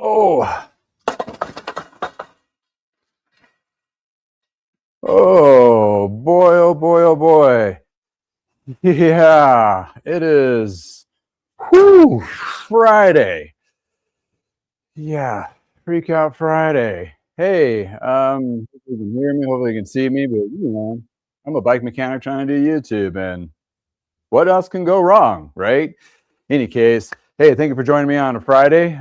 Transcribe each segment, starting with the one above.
Oh, oh boy, oh boy, oh boy. Yeah, it is. Whew, Friday. Yeah, Freak Out Friday. Hey, hopefully you can hear me, hopefully you can see me, but I'm a bike mechanic trying to do YouTube, and what else can go wrong, right? Any case, hey, thank you for joining me on a Friday.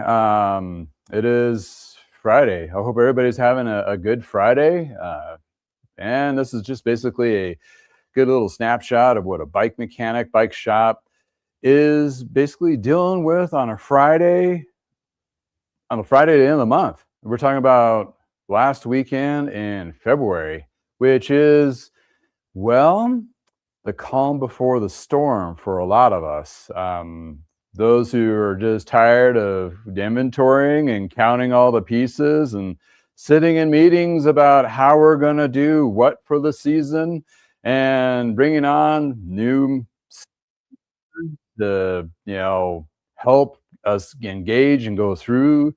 It is Friday. I hope everybody's having a good Friday. And this is just basically a good little snapshot of what a bike mechanic, bike shop is basically dealing with on a Friday, at the end of the month. We're talking about last weekend in February, which is, well, the calm before the storm for a lot of us. Those who are just tired of inventorying and counting all the pieces and sitting in meetings about how we're going to do what for the season and bringing on new to help us engage and go through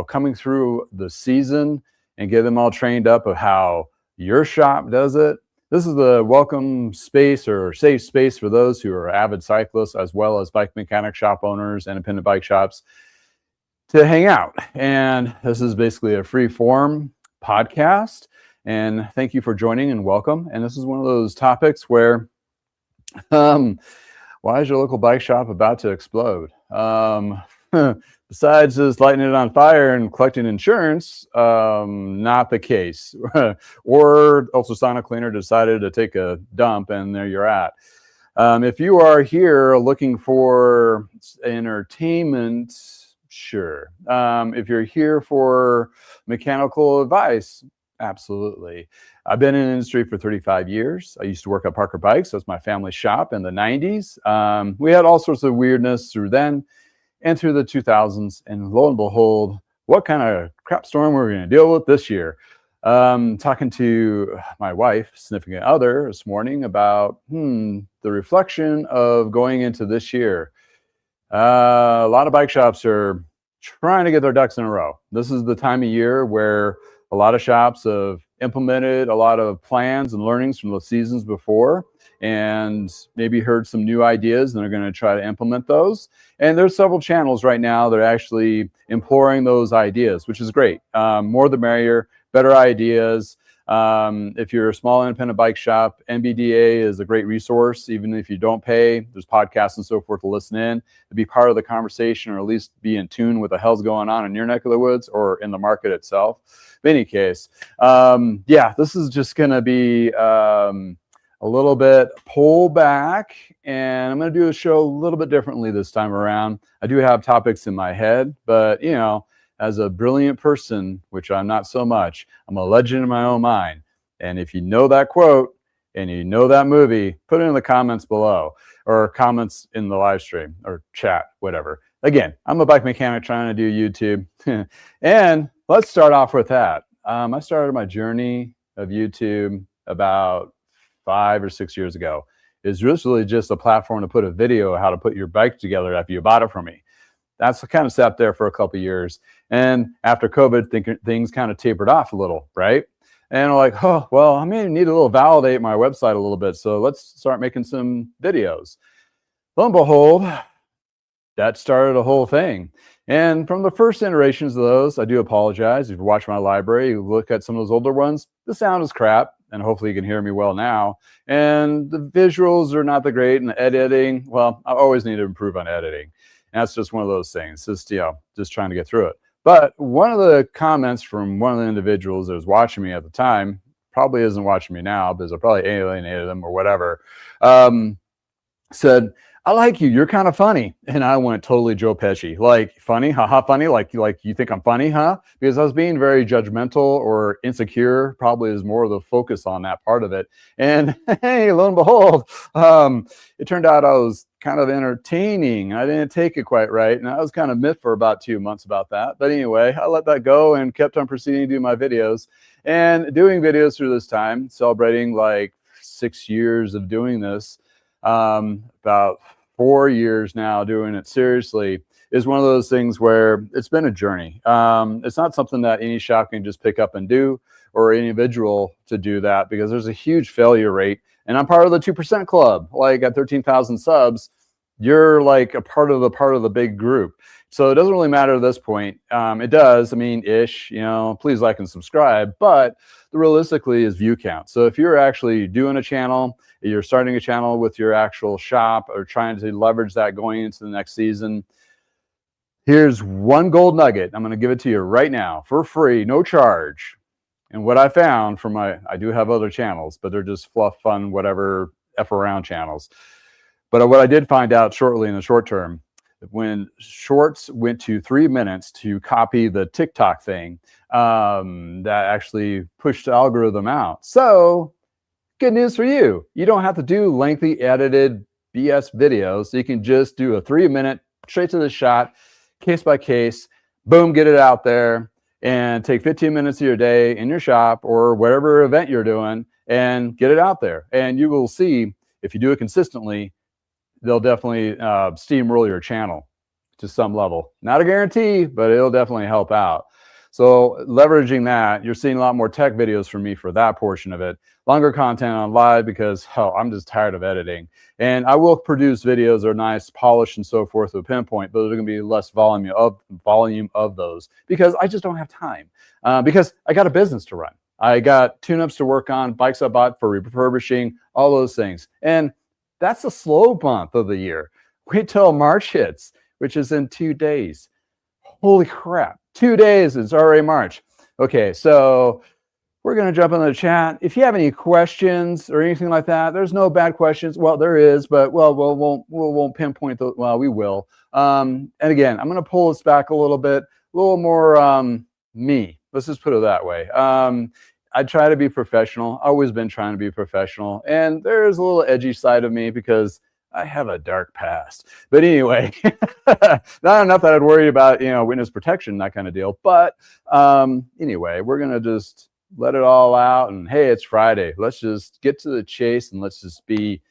coming through the season and get them all trained up of how your shop does it. This is the welcome space or safe space for those who are avid cyclists as well as bike mechanic shop owners, independent bike shops, to hang out. And this is basically a free form podcast. And thank you for joining and welcome. And this is one of those topics where why is your local bike shop about to explode? Besides just lighting it on fire and collecting insurance, not the case. Or ultrasonic cleaner decided to take a dump and there you're at. If you are here looking for entertainment, sure. If you're here for mechanical advice, absolutely. I've been in the industry for 35 years. I used to work at Parker Bikes. That's my family shop in the 90s. We had all sorts of weirdness through then and through the 2000s. And lo and behold, what kind of crap storm we're going to deal with this year? Talking to my wife, significant other, this morning about the reflection of going into this year. A lot of bike shops are trying to get their ducks in a row. This is the time of year where a lot of shops have implemented a lot of plans and learnings from the seasons before and maybe heard some new ideas and they're going to try to implement those. And there's several channels right now that are actually imploring those ideas, which is great. More the merrier, better ideas. If you're a small independent bike shop, NBDA is a great resource. Even if you don't pay, there's podcasts and so forth to listen in, to be part of the conversation, or at least be in tune with the hell's going on in your neck of the woods or in the market itself. In any case, this is just going to be a little bit pull back, and I'm going to do a show a little bit differently this time around. I do have topics in my head, but as a brilliant person, which I'm not so much, I'm a legend in my own mind. And if you know that quote and you know that movie, put it in the comments below or comments in the live stream or chat, whatever. Again, I'm a bike mechanic trying to do YouTube. And let's start off with that. I started my journey of YouTube about 5 or 6 years ago. It's really just a platform to put a video of how to put your bike together after you bought it from me. That's kind of sat there for a couple of years. And after COVID, things kind of tapered off a little, right? And I'm like, oh, well, I may need to validate my website a little bit. So let's start making some videos. Lo and behold, that started a whole thing. And from the first iterations of those, I do apologize. If you watch my library, you look at some of those older ones, the sound is crap. And hopefully you can hear me well now. And the visuals are not that great. And the editing, well, I always need to improve on editing. And that's just one of those things, just trying to get through it. But one of the comments from one of the individuals that was watching me at the time, probably isn't watching me now because I probably alienated them or whatever, said, I like you. You're kind of funny. And I went totally Joe Pesci. Like, funny? Haha, funny? Like you think I'm funny, huh? Because I was being very judgmental or insecure, probably is more of the focus on that part of it. And hey, lo and behold, it turned out I was kind of entertaining. I didn't take it quite right. And I was kind of miffed for about 2 months about that. But anyway, I let that go and kept on proceeding to do my videos and doing videos through this time, celebrating like 6 years of doing this, about 4 years now doing it seriously. is one of those things where it's been a journey. It's not something that any shop can just pick up and do, or any individual to do that, because there's a huge failure rate. And I'm part of the 2% club. Like at 13,000 subs, you're like a part of the big group. So it doesn't really matter at this point. It does, I mean, ish, you know, please like and subscribe, but the realistically is view count. So if you're actually doing a channel, you're starting a channel with your actual shop, or trying to leverage that going into the next season, here's one gold nugget. I'm going to give it to you right now for free, no charge. And what I found from I do have other channels, but they're just fluff, fun, whatever, F around channels. But what I did find out shortly in the short term, when shorts went to 3 minutes to copy the TikTok thing, that actually pushed the algorithm out. So good news for you. You don't have to do lengthy edited BS videos. You can just do a 3 minute straight to the shot, case by case, boom, get it out there, and take 15 minutes of your day in your shop or whatever event you're doing and get it out there. And you will see, if you do it consistently, they'll definitely steamroll your channel to some level. Not a guarantee, but it'll definitely help out. So leveraging that, you're seeing a lot more tech videos from me for that portion of it. Longer content on live because, hell, I'm just tired of editing. And I will produce videos that are nice, polished, and so forth with Pinpoint, but there's going to be less volume of those because I just don't have time. Because I got a business to run. I got tune-ups to work on, bikes I bought for refurbishing, all those things. And that's a slow month of the year. Wait till March hits, which is in 2 days. Holy crap. 2 days, it's already March. Okay, so we're going to jump into the chat. If you have any questions or anything like that, there's no bad questions. Well, there is, but we won't pinpoint those. Well, we will. And again, I'm going to pull this back a little bit, a little more me. Let's just put it that way. I try to be professional. Always been trying to be professional. And there's a little edgy side of me because I have a dark past. But anyway, not enough that I'd worry about, you know, witness protection, that kind of deal. But anyway, we're going to just let it all out. And hey, it's Friday. Let's just get to the chase and let's be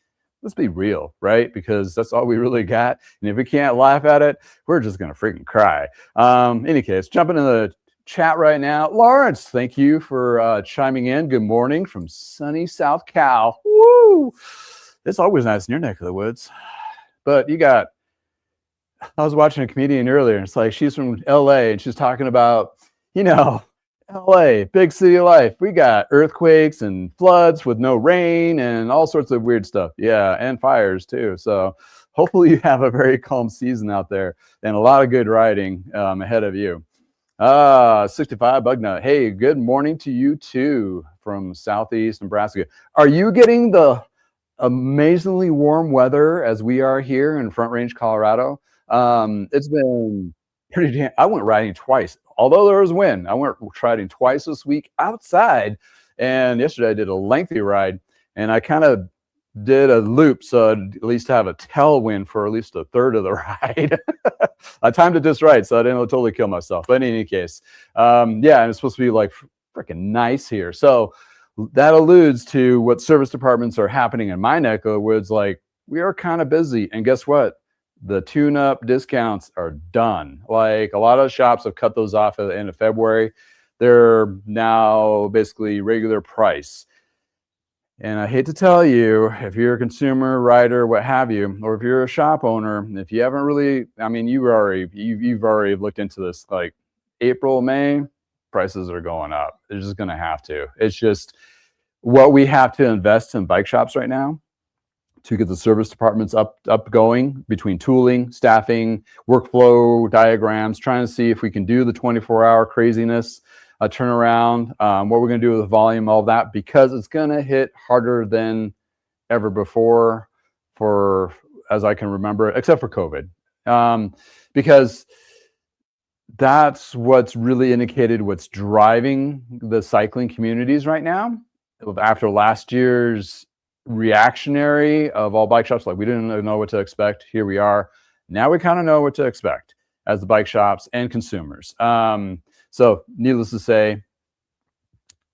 real, right? Because that's all we really got. And if we can't laugh at it, we're just going to freaking cry. Any case, jumping in the chat right now. Lawrence, thank you for chiming in. Good morning from sunny South Cal. Woo! It's always nice in your neck of the woods. But I was watching a comedian earlier, and it's like she's from LA, and she's talking about, you know, LA, big city life. We got earthquakes and floods with no rain and all sorts of weird stuff. Yeah, and fires too. So hopefully you have a very calm season out there and a lot of good riding ahead of you. 65 Bugnut. Hey, good morning to you too from Southeast Nebraska. Are you getting the amazingly warm weather as we are here in Front Range, Colorado? It's been pretty damn. I went riding twice, although there was wind. I went riding twice this week outside, and yesterday I did a lengthy ride, and I kind of did a loop, so I'd at least have a tailwind for at least a third of the ride. I timed it just right, so I didn't totally kill myself. But in any case, yeah, and it's supposed to be like freaking nice here. So that alludes to what service departments are happening in my neck of the woods. Like, we are kind of busy, and guess what? The tune-up discounts are done. Like, a lot of shops have cut those off at the end of February. They're now basically regular price. And I hate to tell you, if you're a consumer, rider, what have you, or if you're a shop owner, if you haven't really, I mean, you've already looked into this, like April, May, prices are going up. They're just going to have to. It's just what we have to invest in bike shops right now to get the service departments up going, between tooling, staffing, workflow diagrams, trying to see if we can do the 24-hour craziness, turnaround, what we're going to do with the volume, all that, because it's going to hit harder than ever before, for as I can remember, except for COVID, because that's what's really indicated what's driving the cycling communities right now. After last year's reactionary of all bike shops, like we didn't know what to expect. Here we are. Now we kind of know what to expect as the bike shops and consumers. So needless to say,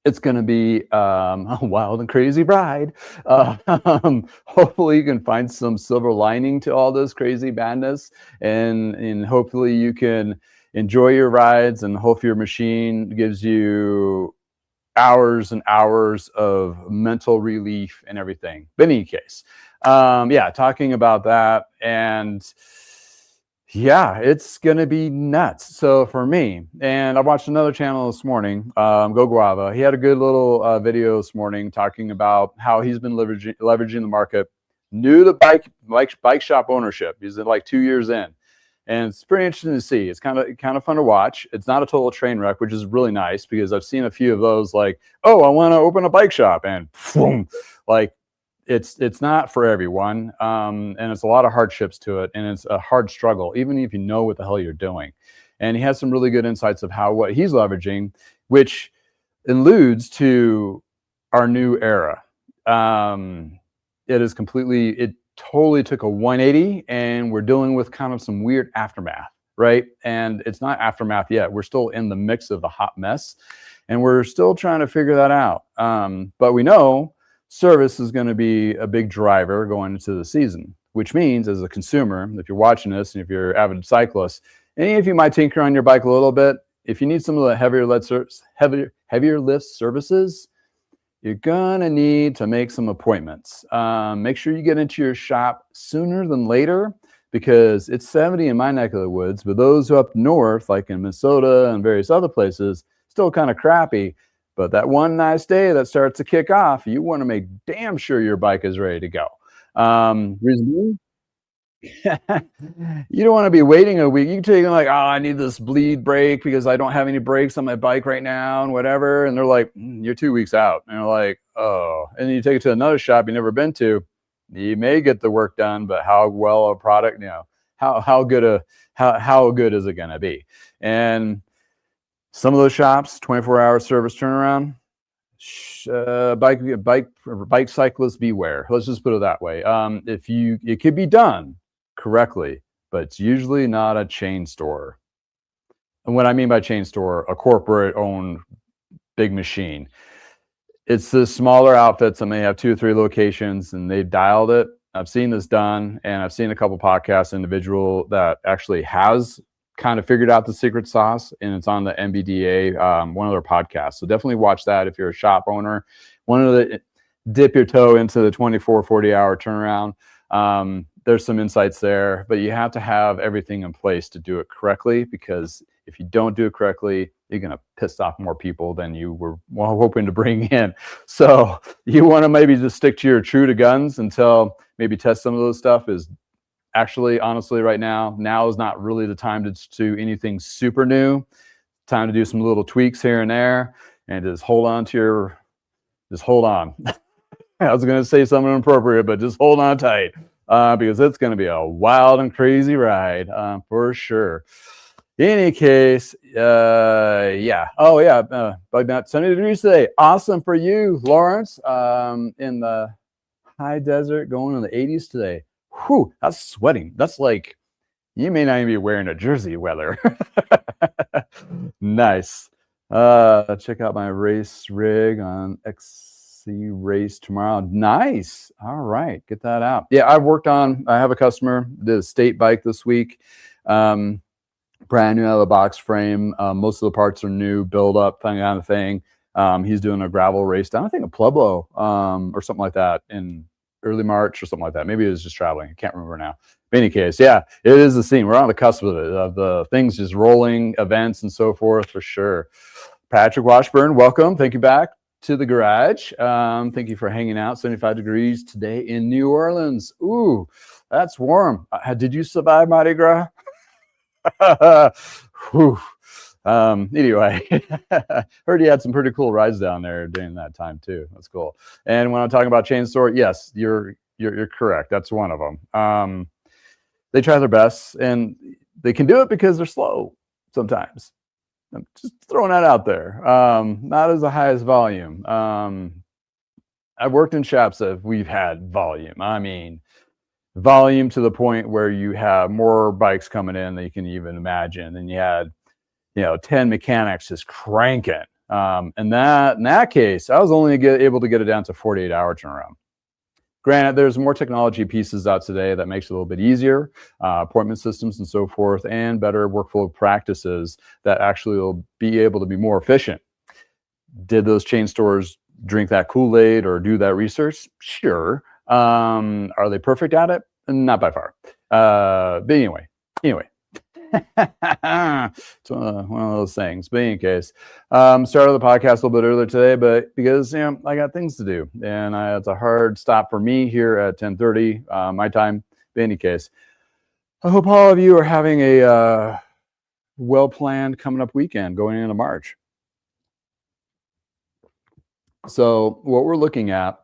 it's going to be a wild and crazy ride. Hopefully you can find some silver lining to all this crazy madness, and hopefully you can enjoy your rides, and hope your machine gives you hours and hours of mental relief and everything. But in any case, yeah, talking about that, and yeah, it's gonna be nuts. So for me, and I watched another channel this morning, Go Guava. He had a good little video this morning talking about how he's been leveraging the market. New to bike shop ownership. He's like 2 years in, and it's pretty interesting to see. It's kind of fun to watch. It's not a total train wreck, which is really nice, because I've seen a few of those, like, oh, I want to open a bike shop, and boom, like, it's not for everyone, and it's a lot of hardships to it, and it's a hard struggle, even if you know what the hell you're doing. And he has some really good insights of what he's leveraging, which alludes to our new era. It totally took a 180, and we're dealing with kind of some weird aftermath, right? And it's not aftermath yet. We're still in the mix of the hot mess, and we're still trying to figure that out. But we know service is going to be a big driver going into the season, which means, as a consumer, if you're watching this, and if you're an avid cyclist, any of you might tinker on your bike a little bit, if you need some of the heavier lift services, you're gonna need to make some appointments. Make sure you get into your shop sooner than later, because it's 70 in my neck of the woods, but those up north, like in Minnesota and various other places, still kind of crappy. But that one nice day that starts to kick off, you want to make damn sure your bike is ready to go. Reason you don't want to be waiting a week. You can take like, oh, I need this bleed brake because I don't have any brakes on my bike right now, and whatever. And they're like, you're 2 weeks out. And you're like, oh. And then you take it to another shop you've never been to. You may get the work done, but how well a product, how good is it going to be? And some of those shops, 24-hour service turnaround. Bike cyclists beware. Let's just put it that way. It could be done correctly, but it's usually not a chain store. And what I mean by chain store, a corporate-owned big machine. It's the smaller outfits that may have 2 or 3 locations, and they've dialed it. I've seen this done, and I've seen a couple podcasts, individual that actually has kind of figured out the secret sauce, and it's on the MBDA, one of their podcasts. So definitely watch that if you're a shop owner. Dip your toe into the 24, 40-hour turnaround. There's some insights there, but you have to have everything in place to do it correctly, because if you don't do it correctly, you're going to piss off more people than you were hoping to bring in. So you want to maybe just stick to your true to guns until maybe test some of those stuff. Is actually, honestly, right now is not really the time to do anything super new. Time to do some little tweaks here and there, and just hold on. I was going to say something inappropriate, but just hold on tight, because it's going to be a wild and crazy ride, for sure. In any case, yeah. Oh, yeah. About 70 degrees today. Awesome for you, Lawrence. In the high desert, going in the 80s today. Whew, that's sweating. That's like, you may not even be wearing a jersey weather. Nice. Check out my race rig on XC Race tomorrow. Nice. All right, get that out. Yeah, I have a customer did a state bike this week. Brand new out of the box frame. Most of the parts are new, build up kind of thing. He's doing a gravel race down, I think, a Pueblo, or something like that, in early March or something like that. Maybe it was just traveling. I can't remember now. But in any case, yeah, it is the scene. We're on the cusp of it, of the things just rolling, events and so forth, for sure. Patrick Washburn, welcome. Thank you back to the garage. Thank you for hanging out. 75 degrees today in New Orleans. Ooh, that's warm. Did you survive Mardi Gras? Anyway, heard you had some pretty cool rides down there during that time too. That's cool. And when I'm talking about chain store, yes, you're correct. That's one of them. They try their best, and they can do it because they're slow sometimes. I'm just throwing that out there. Not as the highest volume. I've worked in shops that we've had volume. I mean, volume to the point where you have more bikes coming in than you can even imagine. And you had, 10 mechanics just cranking. And in that case, I was only able to get it down to 48-hour turnaround. Granted, there's more technology pieces out today that makes it a little bit easier, appointment systems and so forth, and better workflow practices that actually will be able to be more efficient. Did those chain stores drink that Kool-Aid or do that research? Sure. Are they perfect at it? Not by far. But anyway. It's one of those things. But in any case, started the podcast a little bit earlier today, but because I got things to do, and it's a hard stop for me here at 10:30 my time. But in any case, I hope all of you are having a well-planned coming up weekend going into March. So what we're looking at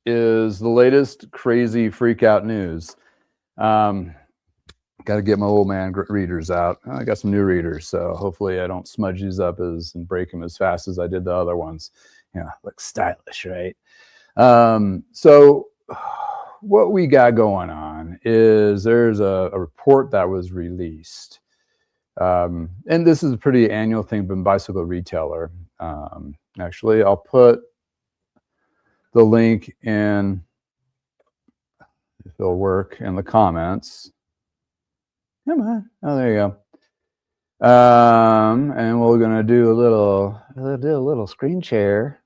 is the latest crazy freak out news. Got to get my old man readers out. I got some new readers, so hopefully I don't smudge these up and break them as fast as I did the other ones. Look stylish, right? So what we got going on is there's a report that was released. And this is a pretty annual thing from Bicycle Retailer. Actually, I'll put the link in, if it'll work, in the comments. Come on. Oh, there you go. And we're gonna do a little screen share.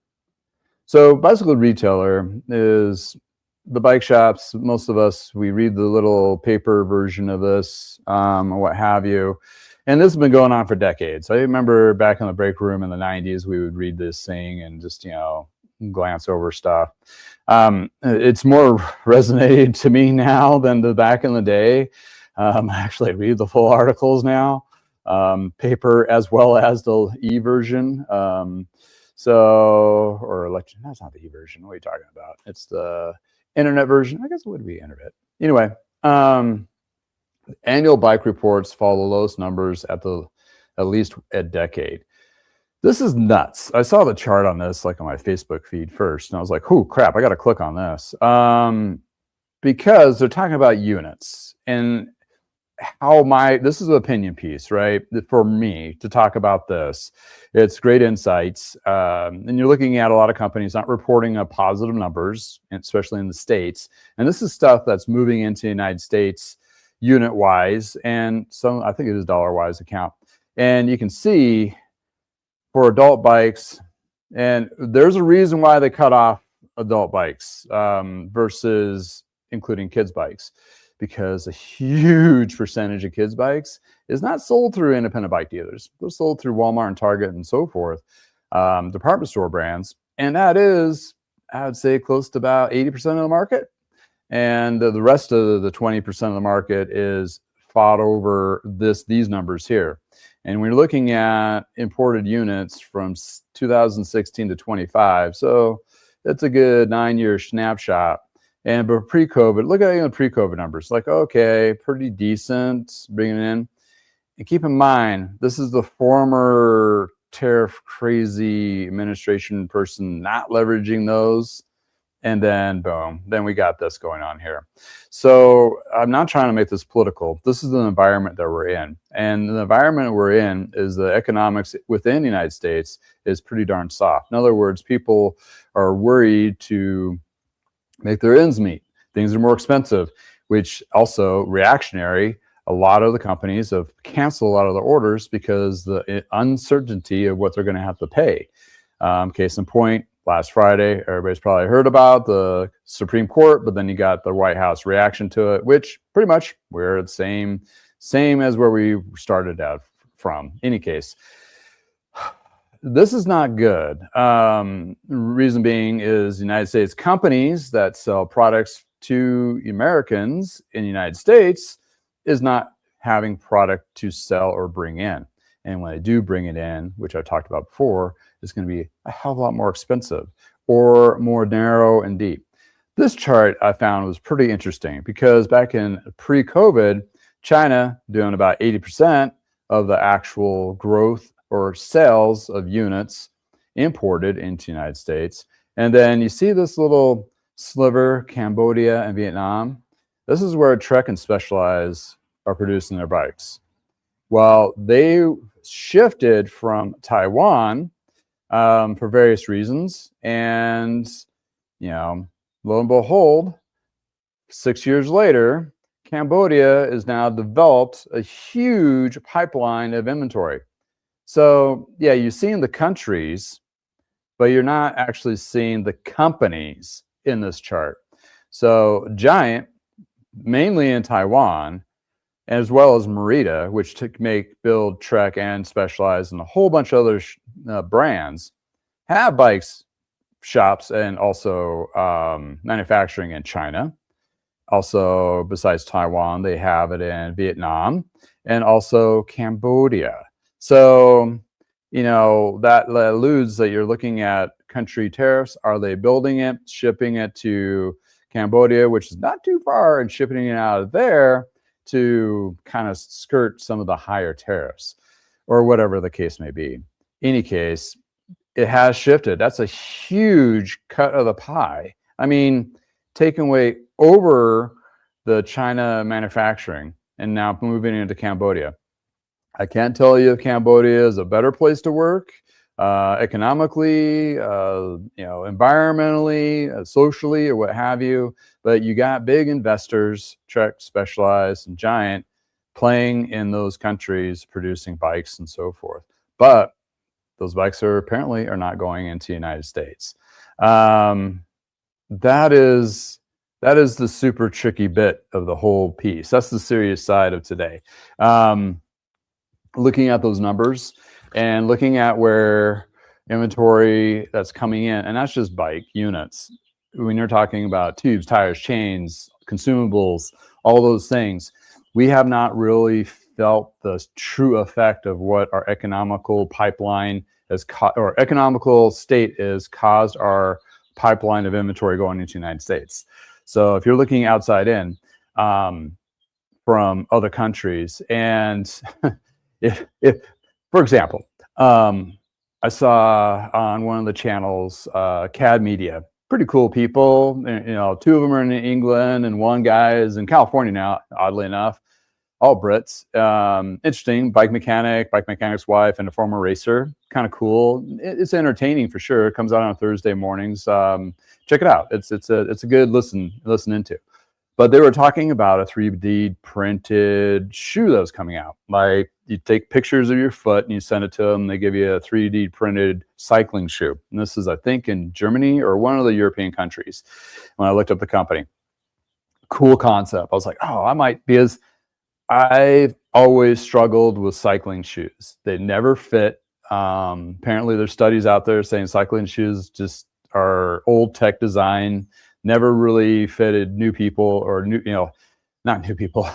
So Bicycle Retailer is the bike shops. Most of us, we read the little paper version of this, or what have you. And this has been going on for decades. I remember back in the break room in the 90s, we would read this thing and just, glance over stuff. It's more resonating to me now than the back in the day. I actually read the full articles now, paper as well as the e-version. Or election, that's not the e-version. What are you talking about? It's the internet version. I guess it would be internet. Anyway, annual bike reports follow the lowest numbers at least a decade. This is nuts. I saw the chart on this on my Facebook feed first, and I was like, "Oh crap! I got to click on this," because they're talking about units and this is an opinion piece, right? For me to talk about this, it's great insights, and you're looking at a lot of companies not reporting positive numbers, especially in the States, and this is stuff that's moving into the United States unit-wise, and some, I think it is dollar-wise account, and you can see for adult bikes, and there's a reason why they cut off adult bikes versus including kids bikes, because a huge percentage of kids bikes is not sold through independent bike dealers. They're sold through Walmart and Target and so forth, department store brands, and that is, I would say, close to about 80% of the market, and the rest of the 20% of the market is fought over these numbers here. And we're looking at imported units from 2016 to 25. So that's a good 9-year snapshot. But pre-COVID, look at the pre-COVID numbers. Okay, pretty decent, bringing it in. And keep in mind, this is the former tariff crazy administration person not leveraging those. And then boom, then we got this going on here. So I'm not trying to make this political. This is the environment that we're in. And the environment we're in is the economics within the United States is pretty darn soft. In other words, people are worried to make their ends meet. Things are more expensive, which also reactionary. A lot of the companies have canceled a lot of their orders because the uncertainty of what they're going to have to pay. Case in point, last Friday, everybody's probably heard about the Supreme Court, but then you got the White House reaction to it, which pretty much we're the same as where we started out from. In any case, this is not good. Reason being is United States companies that sell products to Americans in the United States is not having product to sell or bring in. And when they do bring it in, which I talked about before, it's going to be a hell of a lot more expensive or more narrow and deep. This chart I found was pretty interesting because back in pre-COVID, China doing about 80% of the actual growth or sales of units imported into the United States. And then you see this little sliver, Cambodia and Vietnam. This is where Trek and Specialized are producing their bikes. Well, they shifted from Taiwan for various reasons. And, lo and behold, 6 years later, Cambodia has now developed a huge pipeline of inventory. So, yeah, you're seeing the countries, but you're not actually seeing the companies in this chart. So, Giant, mainly in Taiwan, as well as Merida, which build, trek, and specialize in a whole bunch of other brands, have bikes shops and also manufacturing in China. Also, besides Taiwan, they have it in Vietnam and also Cambodia. So, that alludes that you're looking at country tariffs. Are they building it, shipping it to Cambodia, which is not too far, and shipping it out of there to kind of skirt some of the higher tariffs or whatever the case may be? Any case, it has shifted. That's a huge cut of the pie. I mean, taking away over the China manufacturing and now moving into Cambodia. I can't tell you if Cambodia is a better place to work economically, environmentally, socially, or what have you. But you got big investors, Trek, Specialized, and Giant, playing in those countries, producing bikes and so forth. But those bikes apparently are not going into the United States. That is the super tricky bit of the whole piece. That's the serious side of today. Looking at those numbers and looking at where inventory that's coming in, and that's just bike units. When you're talking about tubes, tires, chains, consumables, all those things, we have not really felt the true effect of what our economical pipeline or economical state has caused our pipeline of inventory going into the United States. So if you're looking outside in from other countries, and if for example, I saw on one of the channels, CAD Media, pretty cool people. Two of them are in England and one guy is in California now, oddly enough. All Brits. Interesting. Bike mechanic's wife, and a former racer. Kind of cool. It's entertaining for sure. It comes out on Thursday mornings. Check it out. It's a good listen into. But they were talking about a 3D printed shoe that was coming out. Like, you take pictures of your foot and you send it to them. They give you a 3D printed cycling shoe. And this is, I think, in Germany or one of the European countries. When I looked up the company, cool concept. I was like, oh, I might be as. I've always struggled with cycling shoes. They never fit. Apparently, there's studies out there saying cycling shoes just are old tech design, never really fitted new people or not new people.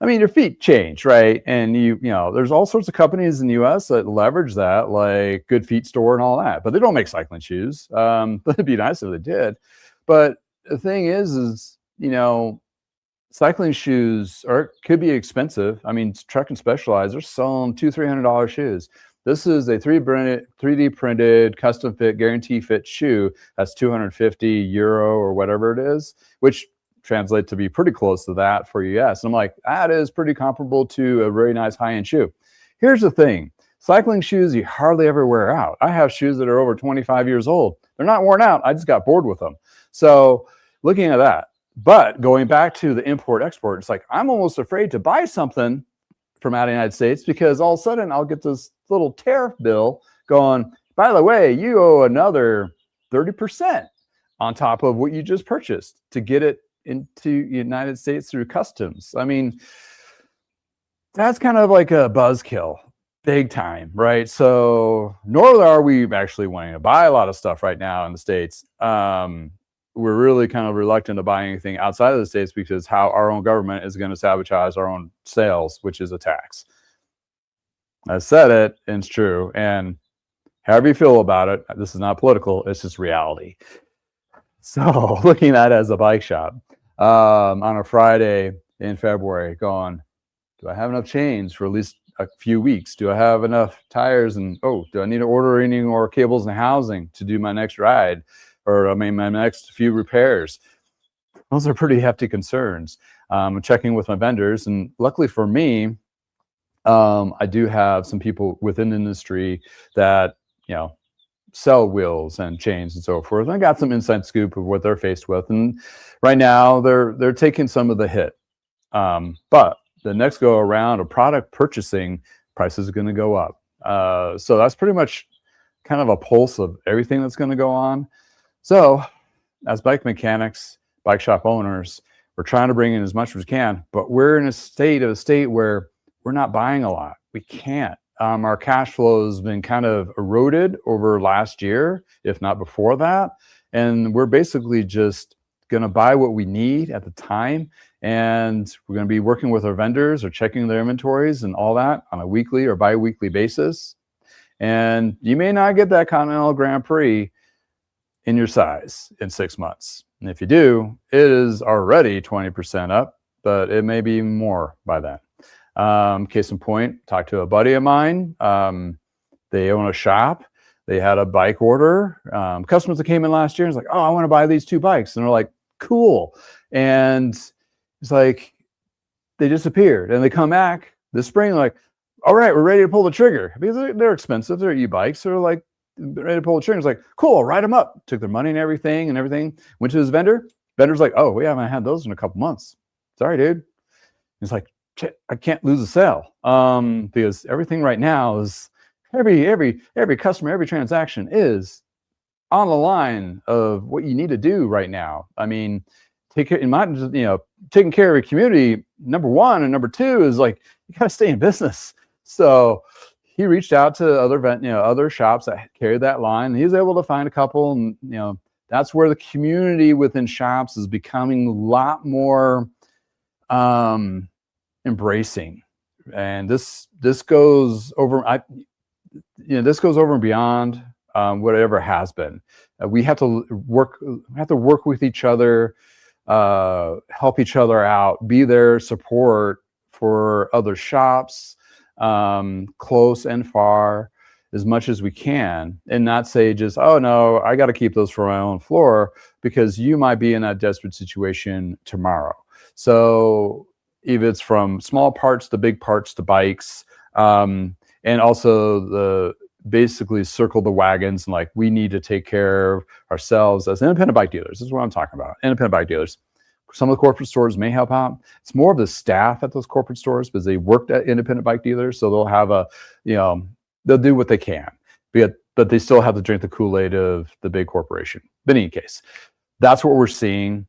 Your feet change, right? And there's all sorts of companies in the U.S. that leverage that, like Good Feet Store and all that, but they don't make cycling shoes. But it'd be nice if they did. But the thing is cycling shoes could be expensive. Trek and Specialized, they're selling $200-$300 shoes. This is a 3D printed, custom fit, guarantee fit shoe. That's €250 or whatever it is, which translates to be pretty close to that for US. And I'm like, that is pretty comparable to a very nice high-end shoe. Here's the thing. Cycling shoes, you hardly ever wear out. I have shoes that are over 25 years old. They're not worn out. I just got bored with them. So looking at that. But going back to the import-export, it's like I'm almost afraid to buy something from out of the United States because all of a sudden I'll get this little tariff bill going, by the way, you owe another 30% on top of what you just purchased to get it into the United States through customs. That's kind of like a buzzkill, big time, right? So nor are we actually wanting to buy a lot of stuff right now in the States. We're really kind of reluctant to buy anything outside of the States because how our own government is going to sabotage our own sales, which is a tax. I said it, and it's true. And however you feel about it, this is not political, it's just reality. So looking at it as a bike shop on a Friday in February, going, do I have enough chains for at least a few weeks? Do I have enough tires? And do I need to order any more cables and housing to do my next ride? Or my next few repairs? Those are pretty hefty concerns. I'm checking with my vendors, and luckily for me, I do have some people within the industry that sell wheels and chains and so forth. And I got some inside scoop of what they're faced with. And right now they're taking some of the hit. But the next go around of product purchasing, prices are going to go up. So that's pretty much kind of a pulse of everything that's going to go on. So as bike mechanics, bike shop owners, we're trying to bring in as much as we can, but we're in a state where we're not buying a lot. We can't. Our cash flow has been kind of eroded over last year, if not before that. And we're basically just going to buy what we need at the time. And we're going to be working with our vendors or checking their inventories and all that on a weekly or bi-weekly basis. And you may not get that Continental Grand Prix in your size in 6 months. And if you do, it is already 20% up, but it may be more by then. Case in point, talked to a buddy of mine. They own a shop. They had a bike order. Customers that came in last year was like, oh, I want to buy these 2 bikes. And they're like, cool. And it's like, they disappeared. And they come back this spring, like, all right, we're ready to pull the trigger. Because they're expensive. They're e-bikes. They're like, ready to pull the trigger. It's like, cool, I'll write them up. Took their money and everything. Went to his vendor. Vendor's like, oh, we haven't had those in a couple months. Sorry, dude. He's like, I can't lose a sale. Because everything right now is every customer, every transaction is on the line of what you need to do right now. I mean, taking care of your community, number one, and number two is like, you got to stay in business. So he reached out to other shops that carry that line. He was able to find a couple, and that's where the community within shops is becoming a lot more embracing. And this goes over. This goes over and beyond whatever has been. We have to work with each other, help each other out, be there, support for other shops, close and far, as much as we can, and not say just, oh no, I got to keep those for my own floor, because you might be in that desperate situation tomorrow. So if it's from small parts to big parts to bikes, and also basically circle the wagons, and like, we need to take care of ourselves as independent bike dealers. This is what I'm talking about. Independent bike dealers. Some of the corporate stores may help out. It's more of the staff at those corporate stores, because they worked at independent bike dealers. So they'll have they'll do what they can, but they still have to drink the Kool-Aid of the big corporation. But in any case, that's what we're seeing.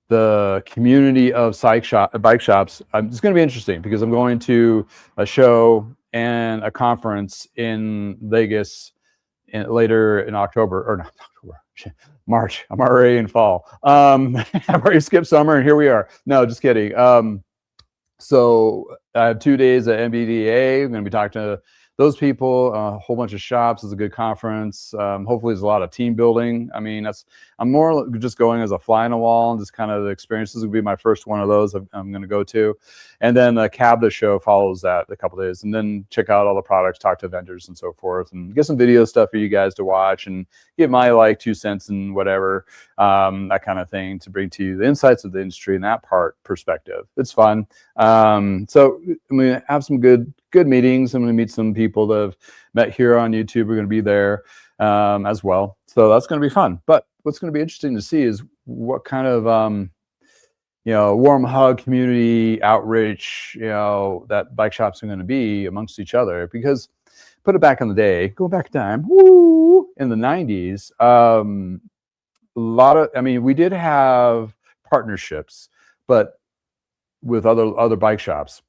The community of bike shops, it's going to be interesting, because I'm going to a show and a conference in Vegas later in October, or not October, March. I'm already in fall. I've already skipped summer, and here we are. No, just kidding. So I have 2 days at MBDA. I'm going to be talking to those people, a whole bunch of shops. It's a good conference. Hopefully there's a lot of team building. I mean, I'm more just going as a fly on the wall, and just kind of the experiences will be my first one of those I'm going to go to. And then the CABDA show follows that a couple of days, and then check out all the products, talk to vendors and so forth, and get some video stuff for you guys to watch, and give my 2 cents and whatever, that kind of thing, to bring to you the insights of the industry and that perspective. It's fun. So I'm going to have some good meetings. I'm going to meet some people that have met here on YouTube. We're going to be there as well. So that's going to be fun. But what's going to be interesting to see is what kind of warm hug community outreach that bike shops are going to be amongst each other. Because put it back in the day, go back in time, in the 90s, we did have partnerships, but with other bike shops.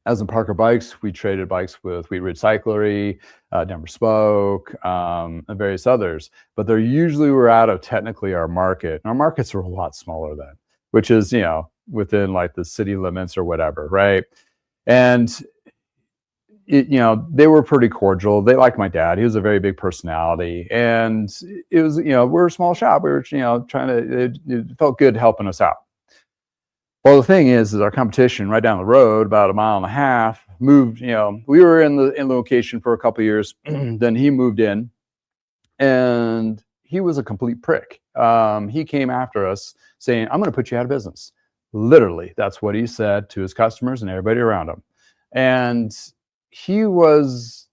As in Parker Bikes, we traded bikes with Wheat Ridge Cyclery, Denver Spoke, and various others. But they usually were out of technically our market. And our markets were a lot smaller then, which is, within the city limits or whatever, right? And, they were pretty cordial. They liked my dad. He was a very big personality. And it was, we're a small shop. We were, it felt good helping us out. Well, the thing is our competition right down the road, about 1.5 miles, moved. We were in the location for a couple of years. Then he moved in, and he was a complete prick. He came after us saying, "I'm going to put you out of business." Literally, that's what he said to his customers and everybody around him. And he was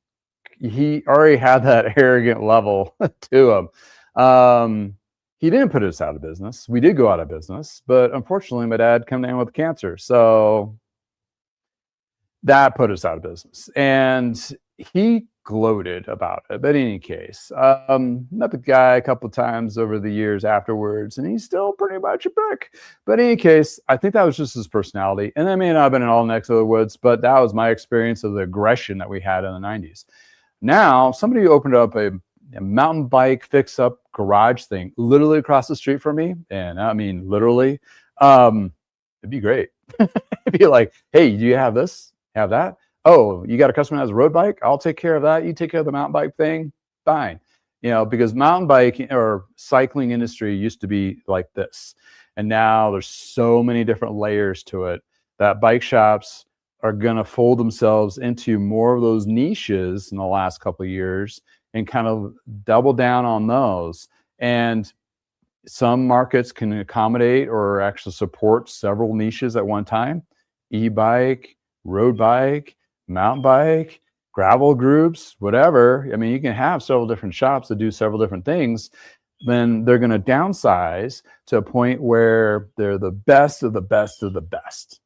he already had that arrogant level to him. He didn't put us out of business. We did go out of business, but unfortunately, my dad came down with cancer, so that put us out of business. And he gloated about it. But in any case, met the guy a couple of times over the years afterwards, and he's still pretty much a prick. But in any case, I think that was just his personality. And that may not have been an all next to the woods, but that was my experience of the aggression that we had in the 90s. Now, somebody opened up a mountain bike fix up garage thing literally across the street from me. And I mean, literally, it'd be great. It'd be like, hey, do you have this? Have that? Oh, you got a customer that has a road bike? I'll take care of that. You take care of the mountain bike thing. Fine. Because mountain bike or cycling industry used to be like this. And now there's so many different layers to it that bike shops are going to fold themselves into more of those niches in the last couple of years and kind of double down on those. And some markets can accommodate or actually support several niches at one time. E-bike, road bike, mountain bike, gravel groups, whatever. I mean, you can have several different shops that do several different things. Then they're going to downsize to a point where they're the best of the best of the best.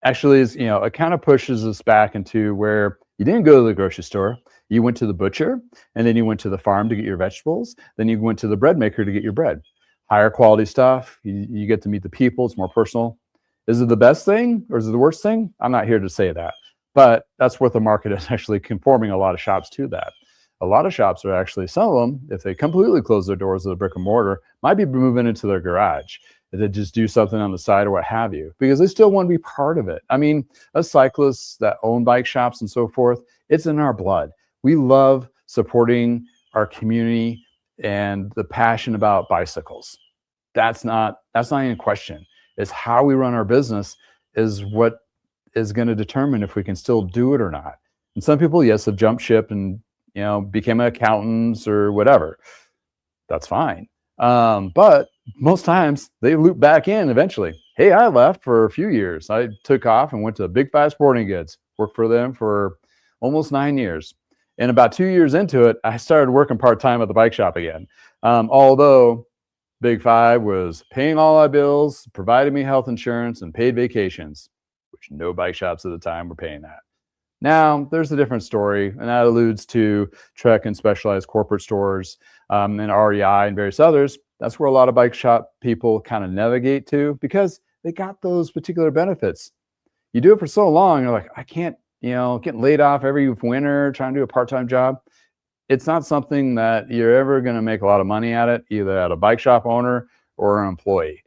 Actually, it kind of pushes us back into where you didn't go to the grocery store. You went to the butcher, and then you went to the farm to get your vegetables. Then you went to the bread maker to get your bread. Higher quality stuff. You get to meet the people. It's more personal. Is it the best thing or is it the worst thing? I'm not here to say that, but that's what the market is actually conforming a lot of shops to that. A lot of shops are actually, some of them, if they completely close their doors to the brick and mortar, might be moving into their garage. They just do something on the side or what have you, because they still want to be part of it. I mean, us cyclists that own bike shops and so forth, it's in our blood. We love supporting our community and the passion about bicycles. That's not even a question. Is how we run our business is what is going to determine if we can still do it or not. And some people, yes, have jumped ship and became accountants or whatever. That's fine. But most times they loop back in eventually. Hey, I left for a few years. I took off and went to Big Five Sporting Goods, worked for them for almost 9 years. And about 2 years into it, I started working part-time at the bike shop again. Although Big Five was paying all my bills, provided me health insurance, and paid vacations, which no bike shops at the time were paying that. Now, there's a different story, and that alludes to Trek and specialized corporate stores and REI and various others. That's where a lot of bike shop people kind of navigate to because they got those particular benefits. You do it for so long, you're like, I can't, getting laid off every winter, trying to do a part-time job. It's not something that you're ever going to make a lot of money at it, either at a bike shop owner or an employee,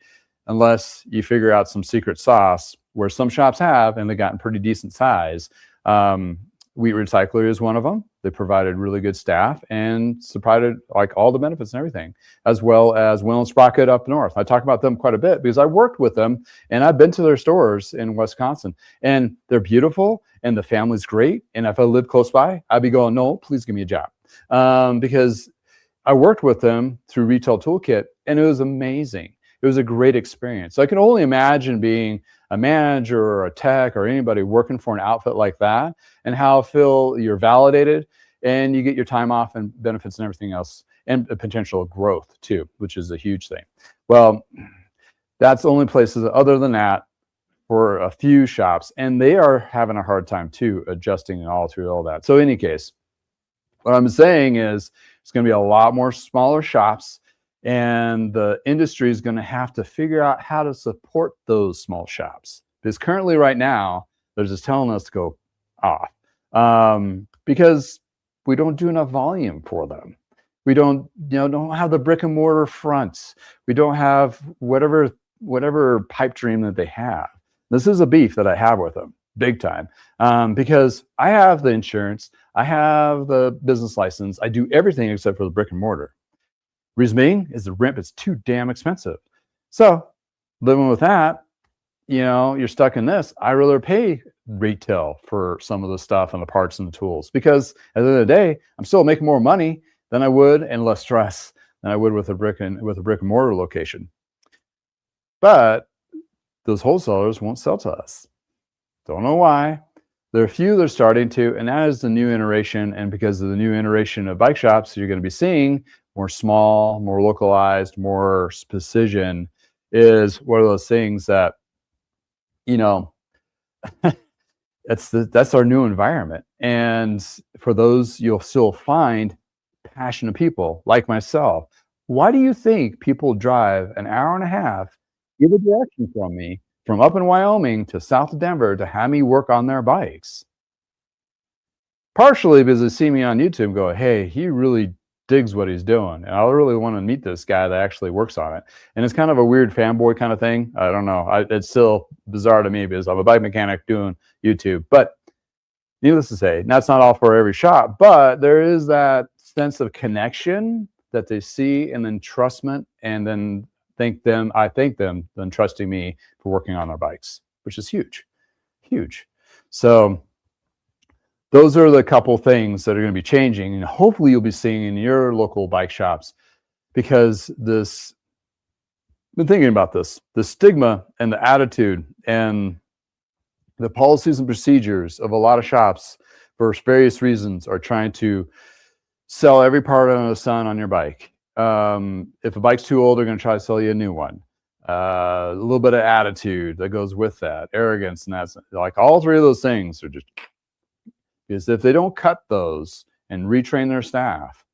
unless you figure out some secret sauce where some shops have, and they've gotten pretty decent size. Wheat Recycler is one of them. They provided really good staff and provided like all the benefits and everything, as well as Will and Sprocket up north. I talk about them quite a bit because I worked with them and I've been to their stores in Wisconsin, and they're beautiful and the family's great. And if I lived close by, I'd be going, no, please give me a job. Because I worked with them through Retail Toolkit and it was amazing. It was a great experience. So I can only imagine being a manager or a tech or anybody working for an outfit like that, and how you're validated and you get your time off and benefits and everything else, and a potential growth too, which is a huge thing. Well, that's only places other than that for a few shops, and they are having a hard time too, adjusting all through all that. So in any case, what I'm saying is it's going to be a lot more smaller shops, and the industry is going to have to figure out how to support those small shops. Because currently right now, they're just telling us to go off because we don't do enough volume for them. We don't have the brick and mortar fronts. We don't have whatever pipe dream that they have. This is a beef that I have with them big time because I have the insurance. I have the business license. I do everything except for the brick and mortar. Reason being is the rent is too damn expensive. So living with that, you're stuck in this. I rather pay retail for some of the stuff and the parts and the tools, because at the end of the day, I'm still making more money than I would and less stress than I would with a brick and mortar location. But those wholesalers won't sell to us. Don't know why. There are a few that are starting to, and that is the new iteration. And because of the new iteration of bike shops, you're going to be seeing more small, more localized, more precision is one of those things that, you know, that's our new environment. And for those, you'll still find passionate people like myself. Why do you think people drive an hour and a half either direction from me, from up in Wyoming to south of Denver, to have me work on their bikes? Partially because they see me on YouTube and go, hey, he really digs what he's doing. And I really want to meet this guy that actually works on it. And it's kind of a weird fanboy kind of thing. I don't know. It's still bizarre to me because I'm a bike mechanic doing YouTube. But needless to say, that's not all for every shop. But there is that sense of connection that they see and then trustment, and then I thank them then trusting me for working on their bikes, which is huge, huge. So those are the couple things that are going to be changing, and hopefully you'll be seeing in your local bike shops, because I've been thinking about this, the stigma and the attitude and the policies and procedures of a lot of shops for various reasons are trying to sell every part under the sun on your bike. If a bike's too old, they're going to try to sell you a new one. A little bit of attitude that goes with that, arrogance, and that's like all three of those things are just, because if they don't cut those and retrain their staff,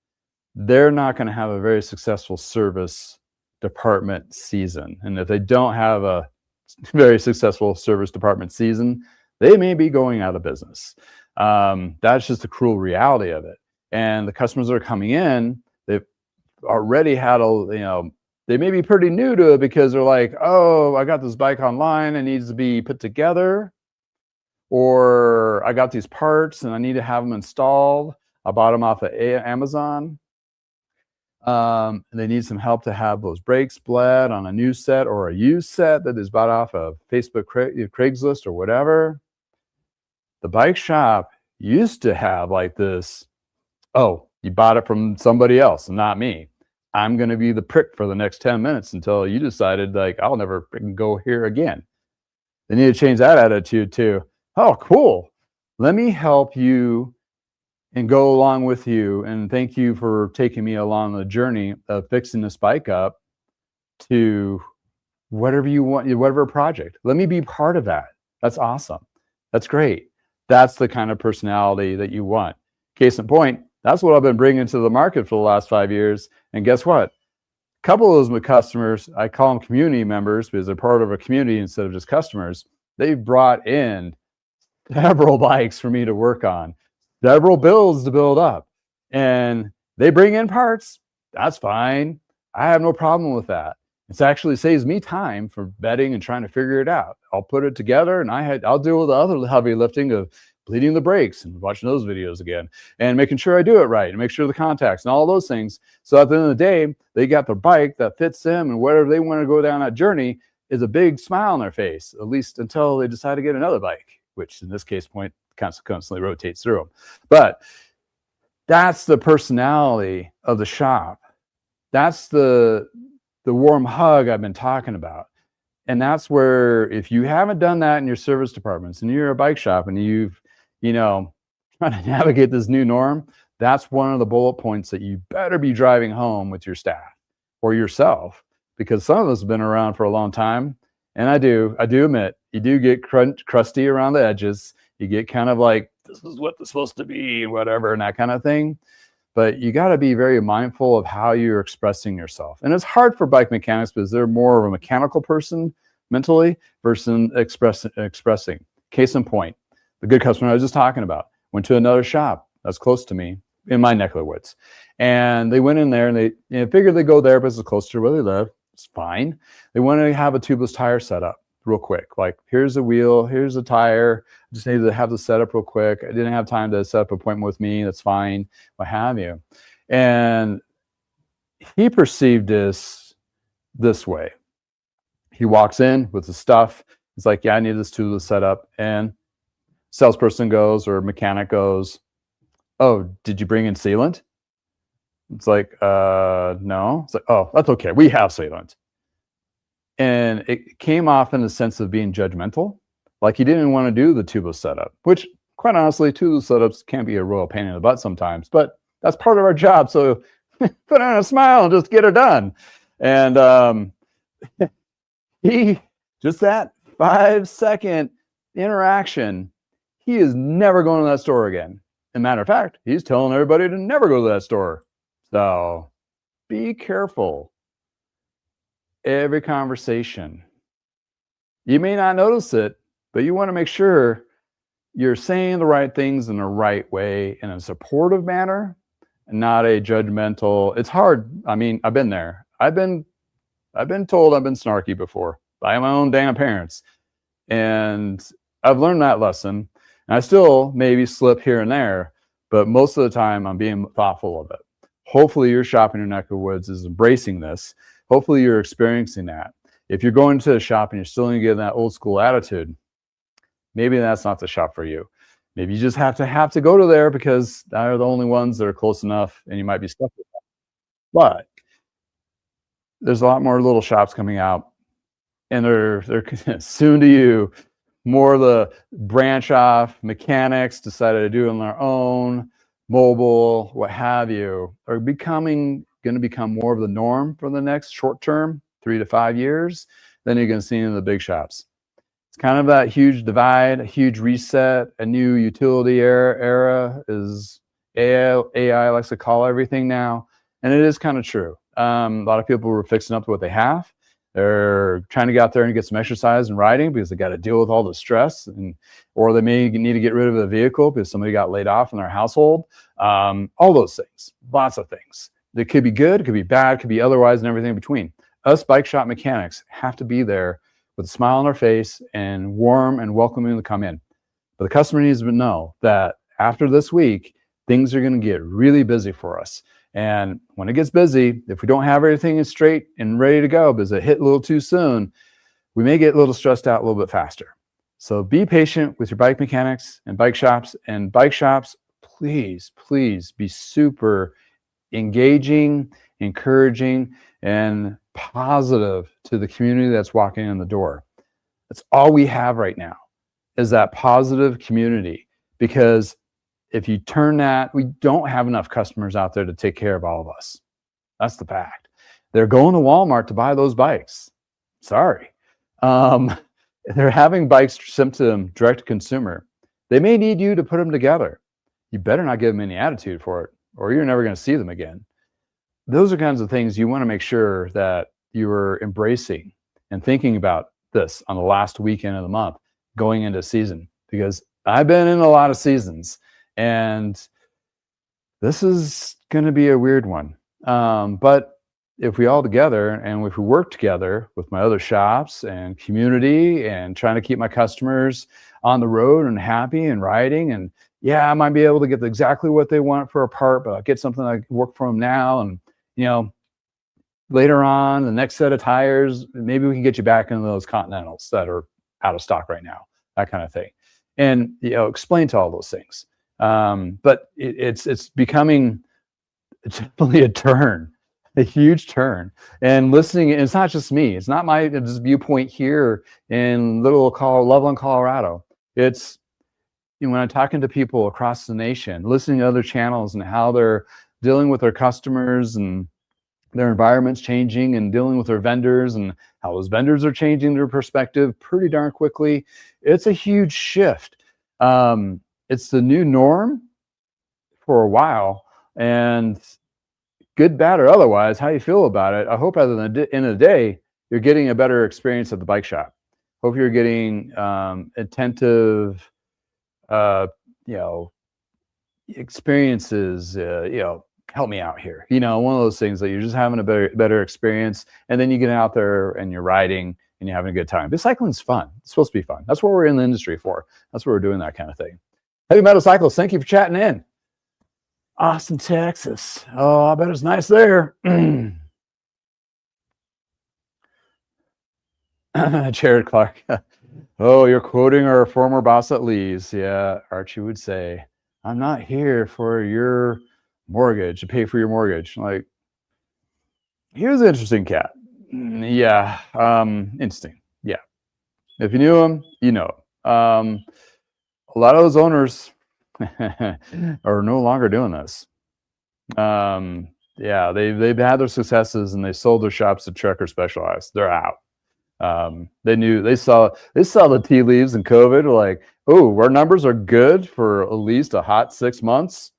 they're not going to have a very successful service department season. And if they don't have a very successful service department season, they may be going out of business. That's just the cruel reality of it. And the customers that are coming in, they've already had they may be pretty new to it because they're like, oh, I got this bike online, it needs to be put together. Or I got these parts and I need to have them installed. I bought them off of Amazon. And they need some help to have those brakes bled on a new set or a used set that is bought off of Facebook, Craigslist, or whatever. The bike shop used to have like this, oh, you bought it from somebody else, not me. I'm going to be the prick for the next 10 minutes until you decided, like, I'll never go here again. They need to change that attitude too. Oh, cool. Let me help you and go along with you. And thank you for taking me along the journey of fixing this bike up to whatever you want, whatever project. Let me be part of that. That's awesome. That's great. That's the kind of personality that you want. Case in point, that's what I've been bringing to the market for the last 5 years. And guess what? A couple of those customers, I call them community members because they're part of a community instead of just customers. They've brought in several bikes for me to work on, several builds to build up, and they bring in parts. That's fine. I have no problem with that. It actually saves me time for vetting and trying to figure it out. I'll put it together, and I'll deal with the other heavy lifting of bleeding the brakes and watching those videos again and making sure I do it right and make sure the contacts and all those things. So at the end of the day, they got their bike that fits them, and wherever they want to go down that journey is a big smile on their face, at least until they decide to get another bike, which in this case point constantly rotates through them. But that's the personality of the shop. That's the warm hug I've been talking about. And that's where, if you haven't done that in your service departments and you're a bike shop and you've, trying to navigate this new norm, that's one of the bullet points that you better be driving home with your staff or yourself, because some of us have been around for a long time. And I do admit, you do get crusty around the edges. You get kind of like, this is what it's supposed to be, whatever, and that kind of thing. But you got to be very mindful of how you're expressing yourself. And it's hard for bike mechanics because they're more of a mechanical person mentally versus expressing. Case in point, the good customer I was just talking about went to another shop that's close to me in my neck of the woods. And they went in there and they figured they'd go there because it's closer to where they live. It's fine. They wanted to have a tubeless tire set up real quick. Like, here's a wheel, here's a tire. I just needed to have the setup real quick. I didn't have time to set up an appointment with me. That's fine, what have you. And he perceived this way. He walks in with the stuff. It's like, yeah, I need this tubeless setup. And salesperson goes, or mechanic goes, oh, did you bring in sealant? It's like, no. It's like, oh, that's okay. We have sealant. And it came off in the sense of being judgmental. Like he didn't want to do the tubeless setup, which, of quite honestly, tool setups can be a real pain in the butt sometimes, but that's part of our job. So put on a smile and just get it done. And he just that 5-second interaction, he is never going to that store again. As a matter of fact, he's telling everybody to never go to that store. So be careful. Every conversation, you may not notice it, but you want to make sure you're saying the right things in the right way, in a supportive manner, and not a judgmental. It's hard. I mean, I've been there. I've been told I've been snarky before by my own damn parents, and I've learned that lesson. And I still maybe slip here and there, but most of the time I'm being thoughtful of it. Hopefully your shop in your neck of the woods is embracing this. Hopefully you're experiencing that. If you're going to a shop and you're still getting that old school attitude, maybe that's not the shop for you. Maybe you just have to go to there because they're the only ones that are close enough, and you might be stuck with that. But there's a lot more little shops coming out, and they're soon to you. More of the branch off mechanics decided to do it on their own, mobile, what have you, are going to become more of the norm for the next short term, 3 to 5 years. Then you're going to see in the big shops. It's kind of that huge divide, a huge reset, a new utility era is AI likes to call everything now. And it is kind of true. A lot of people were fixing up to what they have. They're trying to get out there and get some exercise and riding because they got to deal with all the stress, or they may need to get rid of the vehicle because somebody got laid off in their household. All those things, lots of things. It could be good, it could be bad, it could be otherwise, and everything in between. Us bike shop mechanics have to be there with a smile on our face and warm and welcoming to come in. But the customer needs to know that after this week, things are going to get really busy for us. And when it gets busy, if we don't have everything straight and ready to go because it hit a little too soon, we may get a little stressed out a little bit faster. So be patient with your bike mechanics and bike shops. And bike shops, please, please be super engaging, encouraging, and positive to the community that's walking in the door. That's all we have right now, is that positive community. Because if you turn that, we don't have enough customers out there to take care of all of us. That's the fact. They're going to Walmart to buy those bikes. Sorry. They're having bikes sent to them direct to consumer. They may need you to put them together. You better not give them any attitude for it, or you're never going to see them again. Those are kinds of things you want to make sure that you are embracing and thinking about this on the last weekend of the month going into season, because I've been in a lot of seasons. And this is going to be a weird one. But if we all together and if we work together with my other shops and community and trying to keep my customers on the road and happy and riding, and yeah, I might be able to get exactly what they want for a part, but I'll get something that can work for them now. And, later on, the next set of tires, maybe we can get you back into those Continentals that are out of stock right now, that kind of thing. And, explain to all those things. But it's becoming definitely a huge turn. And listening, and it's not just me. It's not my viewpoint here in Loveland, Colorado. It's, when I'm talking to people across the nation, listening to other channels and how they're dealing with their customers and their environment's changing, and dealing with their vendors and how those vendors are changing their perspective pretty darn quickly. It's a huge shift. It's the new norm for a while, and good, bad, or otherwise, how you feel about it. I hope at the end of the day, you're getting a better experience at the bike shop. Hope you're getting attentive, experiences, help me out here. One of those things that you're just having a better experience, and then you get out there and you're riding and you're having a good time. But cycling's fun. It's supposed to be fun. That's what we're in the industry for. That's what we're doing, that kind of thing. Heavy Metal Cycles, thank you for chatting in. Austin, Texas. Oh, I bet it's nice there. Jared Clark. Oh, you're quoting our former boss at Lee's. Yeah, Archie would say, I'm not here for your mortgage, to pay for your mortgage. Like, he was an interesting cat. Yeah, interesting. Yeah. If you knew him, you know. a lot of those owners are no longer doing this. Yeah, they've had their successes and they sold their shops to Trek or Specialized. They're out. They saw the tea leaves in COVID. Like, oh, our numbers are good for at least a hot 6 months.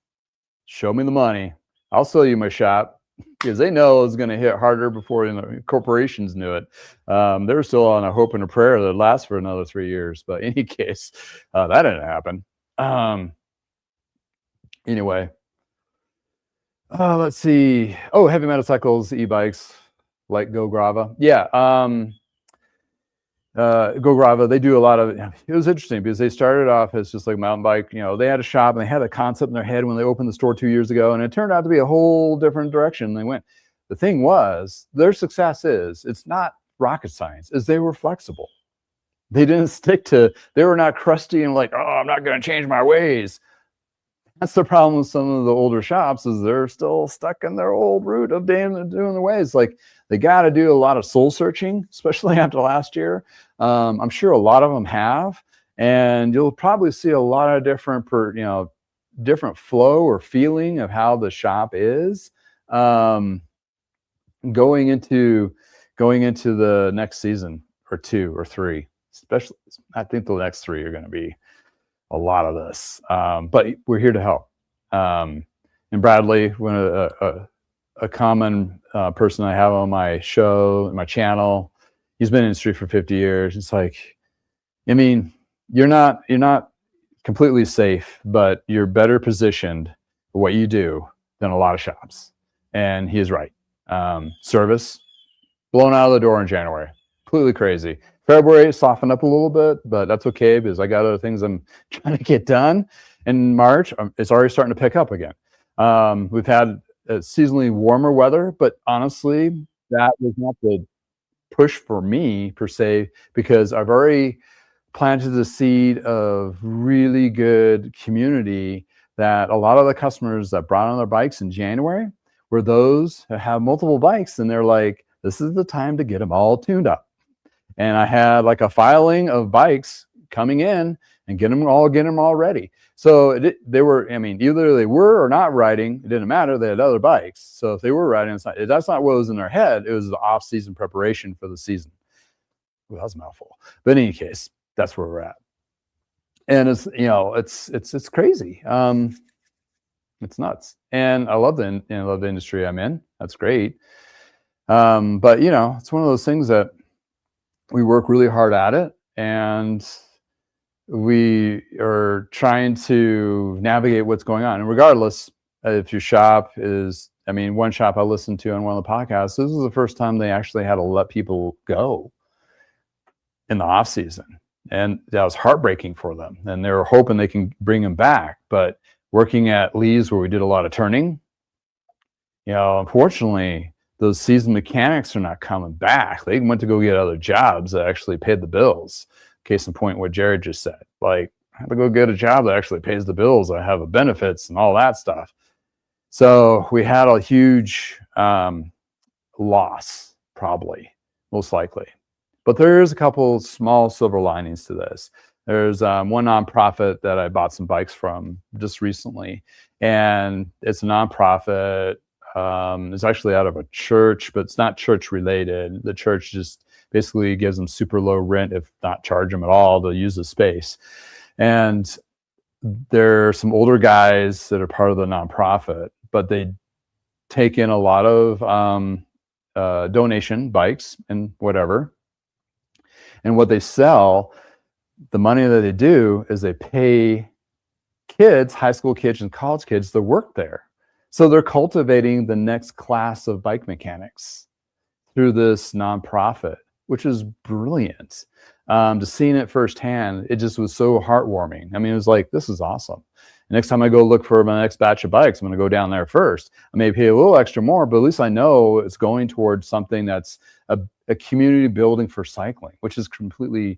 Show me the money. I'll sell you my shop, because they know it's going to hit harder before corporations knew it. They were still on a hope and a prayer that lasts for another 3 years. But in any case, that didn't happen. Anyway, let's see. Oh, heavy motorcycles, e-bikes, like Go Grava. Yeah. Go Grava, they do a lot of it. It was interesting because they started off as just like mountain bike. They had a shop and they had a concept in their head when they opened the store 2 years ago, and it turned out to be a whole different direction they went. The thing was, their success it's not rocket science, is they were flexible. They didn't they were not crusty and like, oh, I'm not going to change my ways. That's the problem with some of the older shops, is they're still stuck in their old route of doing the ways. Like, they got to do a lot of soul searching, especially after last year. I'm sure a lot of them have, and you'll probably see a lot of different flow or feeling of how the shop is going into the next season or 2 or 3. Especially, I think the next 3 are going to be a lot of this, but we're here to help. And Bradley, when a common person I have on my show, my channel, he's been in the industry for 50 years. It's like, I mean, you're not completely safe, but you're better positioned for what you do than a lot of shops. And he is right. Service blown out of the door in January, completely crazy. February softened up a little bit, but that's okay because I got other things I'm trying to get done. In March, it's already starting to pick up again. We've had seasonally warmer weather, but honestly, that was not the push for me per se, because I've already planted the seed of really good community that a lot of the customers that brought on their bikes in January were those that have multiple bikes, and they're like, this is the time to get them all tuned up. And I had like a filing of bikes coming in and getting them all ready. So they were, I mean, either they were or not riding. It didn't matter. They had other bikes. So if they were riding, that's not what was in their head. It was the off-season preparation for the season. Well, that was a mouthful. But in any case, that's where we're at. And it's crazy. It's nuts. And I love the industry I'm in. That's great. But it's one of those things that we work really hard at it, and we are trying to navigate what's going on. And regardless, if your shop is, one shop I listened to on one of the podcasts, this was the first time they actually had to let people go in the off season. And that was heartbreaking for them. And they were hoping they can bring them back. But working at Lee's, where we did a lot of turning, unfortunately, those seasoned mechanics are not coming back. They went to go get other jobs that actually paid the bills. Case in point, what Jared just said. Like, I have to go get a job that actually pays the bills. I have benefits and all that stuff. So we had a huge loss, probably, most likely. But there's a couple small silver linings to this. There's one nonprofit that I bought some bikes from just recently, and it's a nonprofit. It's actually out of a church, but it's not church related. The church just basically gives them super low rent, if not charge them at all, to use the space. And there are some older guys that are part of the nonprofit, but they take in a lot of donation bikes and whatever. And what they sell, the money that they do is they pay kids, high school kids and college kids, to work there. So they're cultivating the next class of bike mechanics through this nonprofit, which is brilliant. To seeing it firsthand, it just was so heartwarming. It was like, this is awesome. Next time I go look for my next batch of bikes, I'm going to go down there first. I may pay a little extra more, but at least I know it's going towards something that's a community building for cycling, which is completely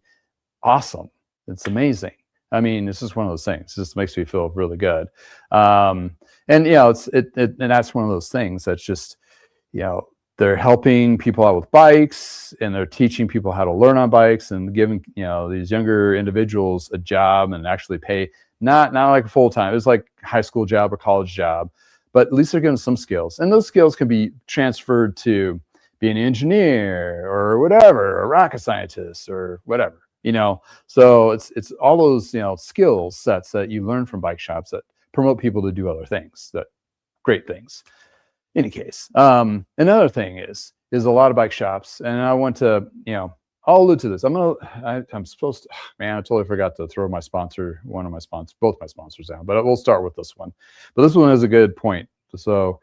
awesome. It's amazing. It's just one of those things. It just makes me feel really good. And that's one of those things that's just, they're helping people out with bikes, and they're teaching people how to learn on bikes, and giving these younger individuals a job and actually pay, not like full time. It's like high school job or college job, but at least they're getting some skills, and those skills can be transferred to be an engineer or whatever, a rocket scientist or whatever. So it's all those skill sets that you learn from bike shops that promote people to do other things, that great things. Any case, another thing is a lot of bike shops, and I want to, I'll allude to this. I'm supposed to, man, I totally forgot to throw both my sponsors down, but we'll start with this one. But this one is a good point. So,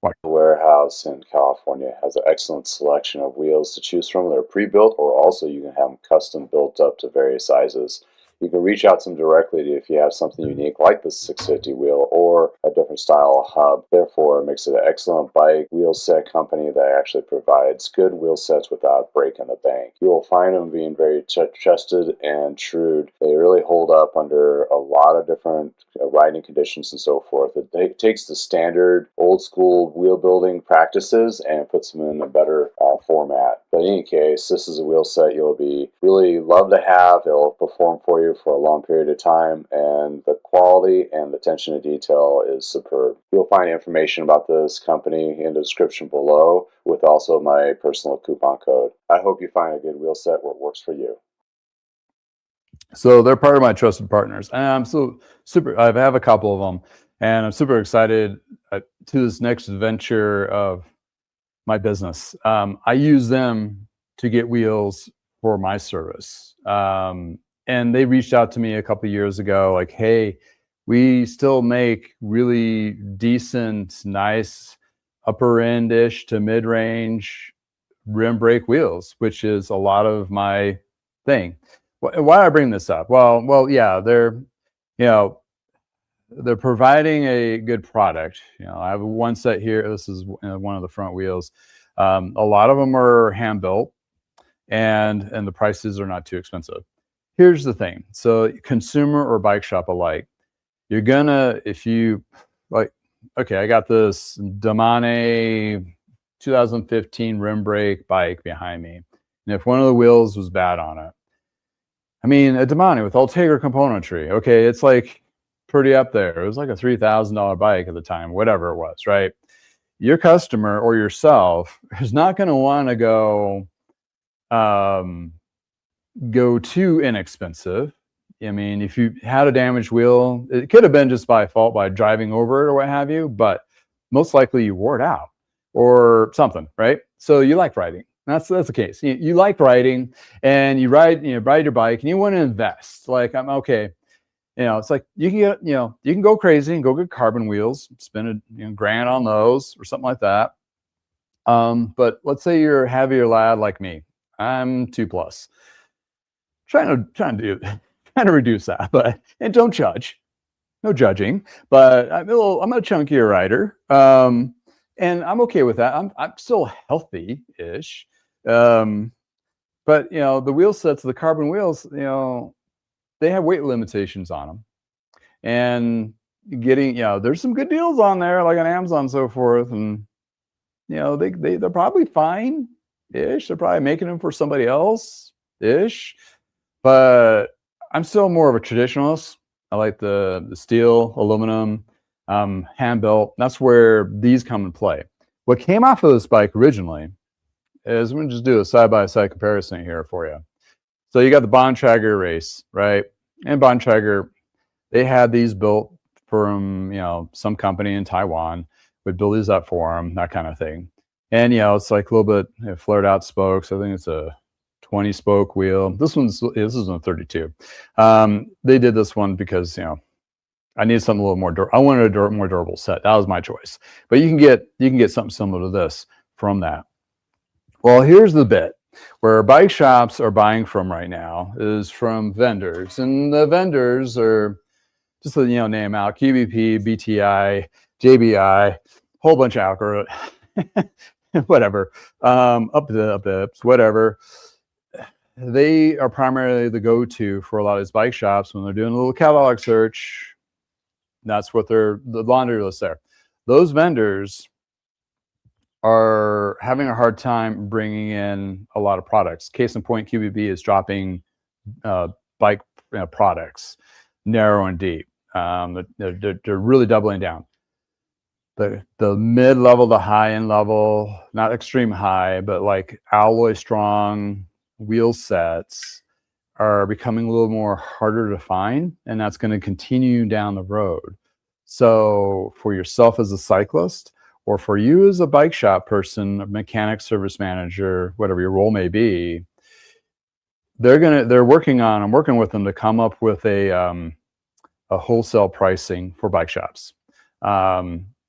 The warehouse in California has an excellent selection of wheels to choose from. They're pre-built, or also you can have them custom built up to various sizes. You can reach out to them directly if you have something unique like the 650 wheel or a different style of hub. Therefore, it makes it an excellent bike wheel set company that actually provides good wheel sets without breaking the bank. You will find them being very trusted and true. They really hold up under a lot of different riding conditions and so forth. It takes the standard old school wheel building practices and puts them in a better format. But in any case, this is a wheel set you'll be really love to have. It'll perform for you for a long period of time, and the quality and the attention to detail is superb. You'll find information about this company in the description below, with also my personal coupon code. I hope you find a good wheel set where it works for you. So they're part of my trusted partners, and I'm so super. I have a couple of them, and I'm super excited to this next venture of my business. I use them to get wheels for my service. And they reached out to me a couple of years ago, like, hey, we still make really decent, nice upper end-ish to mid-range rim brake wheels, which is a lot of my thing. Why do I bring this up? Well, yeah, they're providing a good product. I have one set here. This is one of the front wheels. A lot of them are hand built, and the prices are not too expensive. Here's the thing. So consumer or bike shop alike, you're gonna, if you like, okay, I got this Damane 2015 rim brake bike behind me. And if one of the wheels was bad on it, I mean, a Damane with Ultegra componentry, okay, it's like pretty up there. It was like a $3,000 bike at the time, whatever it was, right? Your customer or yourself is not going to want to go too inexpensive. I mean, if you had a damaged wheel, it could have been just by fault by driving over it or what have you, but most likely you wore it out or something, right? So you like riding. That's the case. You like riding, and you ride your bike, and you want to invest. Like, I'm okay. It's like you can get, you can go crazy and go get carbon wheels, spend a $1,000 on those or something like that. But let's say you're a heavier lad like me. I'm 2+. Trying to reduce that, and don't judge. No judging. But I'm a chunkier rider. And I'm okay with that. I'm still healthy-ish. But the wheel sets, the carbon wheels, they have weight limitations on them, and getting there's some good deals on there, like on Amazon and so forth, and they're probably fine-ish. They're probably making them for somebody else-ish, but I'm still more of a traditionalist. I like the steel, aluminum, hand built. That's where these come into play. What came off of this bike originally is, I'm going to just do a side-by-side comparison here for you. So you got the Bontrager race, right? And Bontrager, they had these built from, some company in Taiwan would build these up for them, that kind of thing. And, it's like a little bit flared out spokes. I think it's a 20 spoke wheel. This is a 32. They did this one because, I needed something a little more I wanted a more durable set. That was my choice. But you can get something similar to this from that. Well, here's the bit where bike shops are buying from right now is from vendors, and the vendors are just to name out QBP, BTI, JBI, whole bunch of algorithm, whatever, up whatever. They are primarily the go-to for a lot of these bike shops when they're doing a little catalog search. That's what the laundry list there. Those vendors are having a hard time bringing in a lot of products. Case in point, QBB is dropping bike products, narrow and deep. They're really doubling down. The mid-level to high-end level, not extreme high, but like alloy strong wheel sets are becoming a little more harder to find, and that's going to continue down the road. So for yourself as a cyclist, or for you as a bike shop person, a mechanic, service manager, whatever your role may be, I'm working with them to come up with a wholesale pricing for bike shops.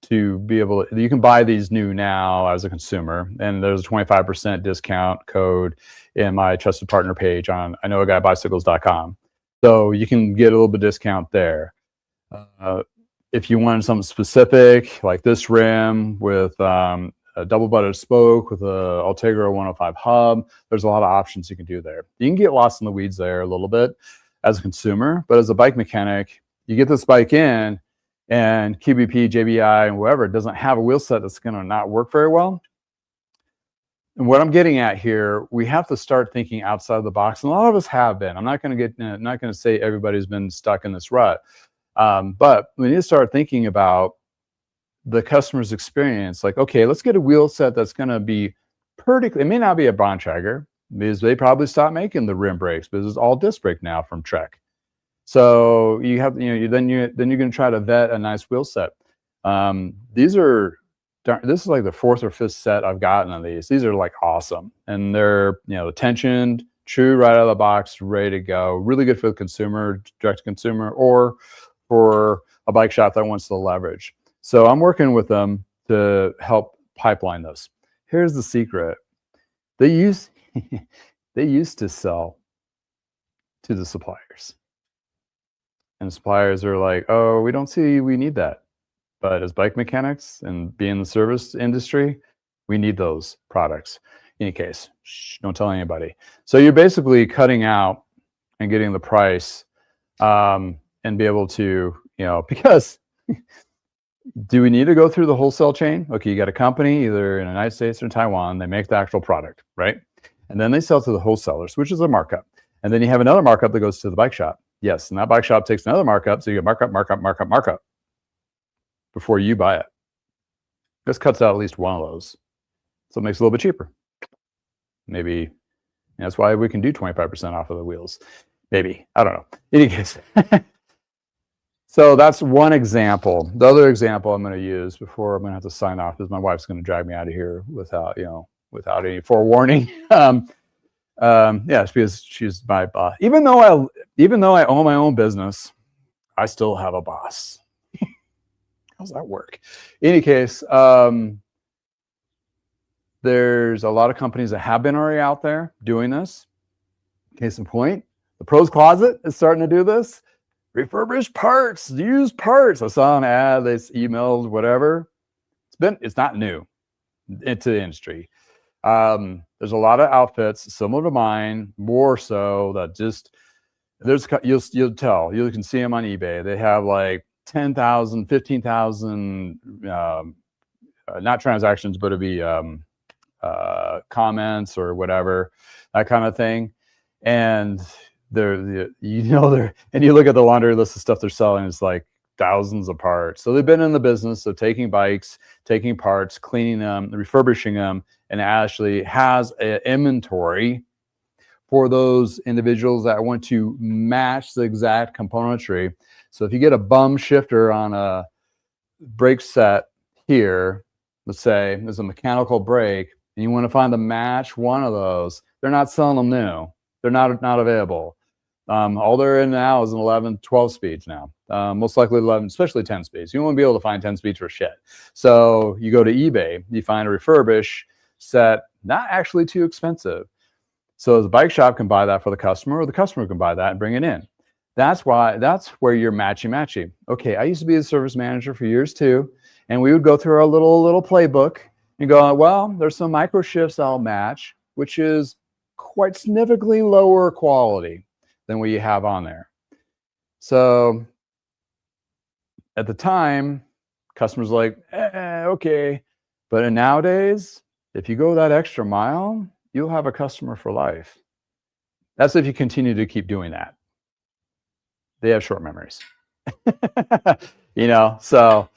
To be able to, you can buy these new now as a consumer, and there's a 25% discount code in my trusted partner page on iknowaguybicycles.com. So you can get a little bit of discount there. If you wanted something specific, like this rim with a double butted spoke with a Ultegra 105 hub, there's a lot of options you can do there. You can get lost in the weeds there a little bit as a consumer, but as a bike mechanic, you get this bike in, and QBP, JBI, and whoever doesn't have a wheel set that's going to not work very well. And what I'm getting at here, we have to start thinking outside the box, and a lot of us have been. I'm not going to say everybody's been stuck in this rut, but we need to start thinking about the customer's experience. Like, okay, let's get a wheel set that's going to be pretty. It may not be a Bontrager because they probably stopped making the rim brakes, because it's all disc brake now from Trek. So you have, then you're going to try to vet a nice wheel set. This is like the fourth or fifth set I've gotten of these. These are like awesome, and they're tensioned, true right out of the box, ready to go. Really good for the consumer, direct to consumer, or for a bike shop that wants to leverage. So I'm working with them to help pipeline this. Here's the secret: they used to sell to the suppliers. And suppliers are like, oh, we don't see we need that. But as bike mechanics and being in the service industry, we need those products. In any case, don't tell anybody. So you're basically cutting out and getting the price and be able to, because do we need to go through the wholesale chain? Okay, you got a company either in the United States or in Taiwan, they make the actual product, right? And then they sell to the wholesalers, which is a markup. And then you have another markup that goes to the bike shop. Yes, and that bike shop takes another markup, so you get markup before you buy it. This cuts out at least one of those, so it makes it a little bit cheaper. Maybe that's why we can do 25% off of the wheels. Maybe, I don't know. In any case, so that's one example. The other example I'm going to use before I'm going to have to sign off, because my wife's going to drag me out of here without any forewarning. Yes, because she's my boss. Even though I own my own business, I still have a boss. How's that work? In any case, there's a lot of companies that have been already out there doing this. Case in point, the Pros Closet is starting to do this. Refurbished parts, used parts. I saw an ad, they emailed, whatever. It's not new into the industry. There's a lot of outfits similar to mine, more so, that just you'll tell, you can see them on eBay. They have like 10,000, 15,000 not transactions, but it'd be comments or whatever, that kind of thing. And and you look at the laundry list of stuff they're selling, it's like thousands of parts. So they've been in the business of taking bikes, taking parts, cleaning them, refurbishing them, and actually has an inventory for those individuals that want to match the exact componentry. So if you get a bum shifter on a brake set here, let's say there's a mechanical brake, and you want to find the match one of those, they're not selling them new. They're not available. All they're in now is an 11, 12 speeds now. Most likely 11, especially 10 speeds. You won't be able to find 10 speeds for shit. So you go to eBay, you find a refurbish set, not actually too expensive. So the bike shop can buy that for the customer, or the customer can buy that and bring it in. That's where you're matchy. Okay, I used to be a service manager for years too, and we would go through our little playbook and go, well, there's some micro shifts I'll match, which is quite significantly lower quality than what you have on there. So at the time, customers were like, okay, But nowadays, if you go that extra mile, you'll have a customer for life. That's if you continue to keep doing that. They have short memories. So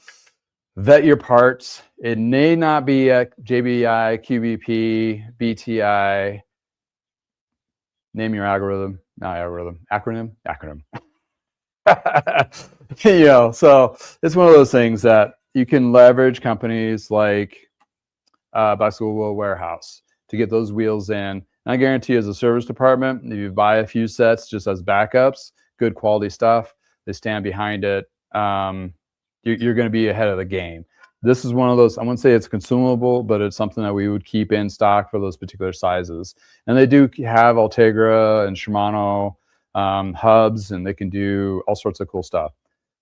vet your parts. It may not be a JBI, QBP, BTI. Name your acronym. So it's one of those things that you can leverage companies like Bicycle Wheel Warehouse to get those wheels in. And I guarantee, as a service department, if you buy a few sets just as backups, good quality stuff, they stand behind it, you're going to be ahead of the game. This is one of those, I wouldn't say it's consumable, but it's something that we would keep in stock for those particular sizes. And they do have Ultegra and Shimano hubs, and they can do all sorts of cool stuff.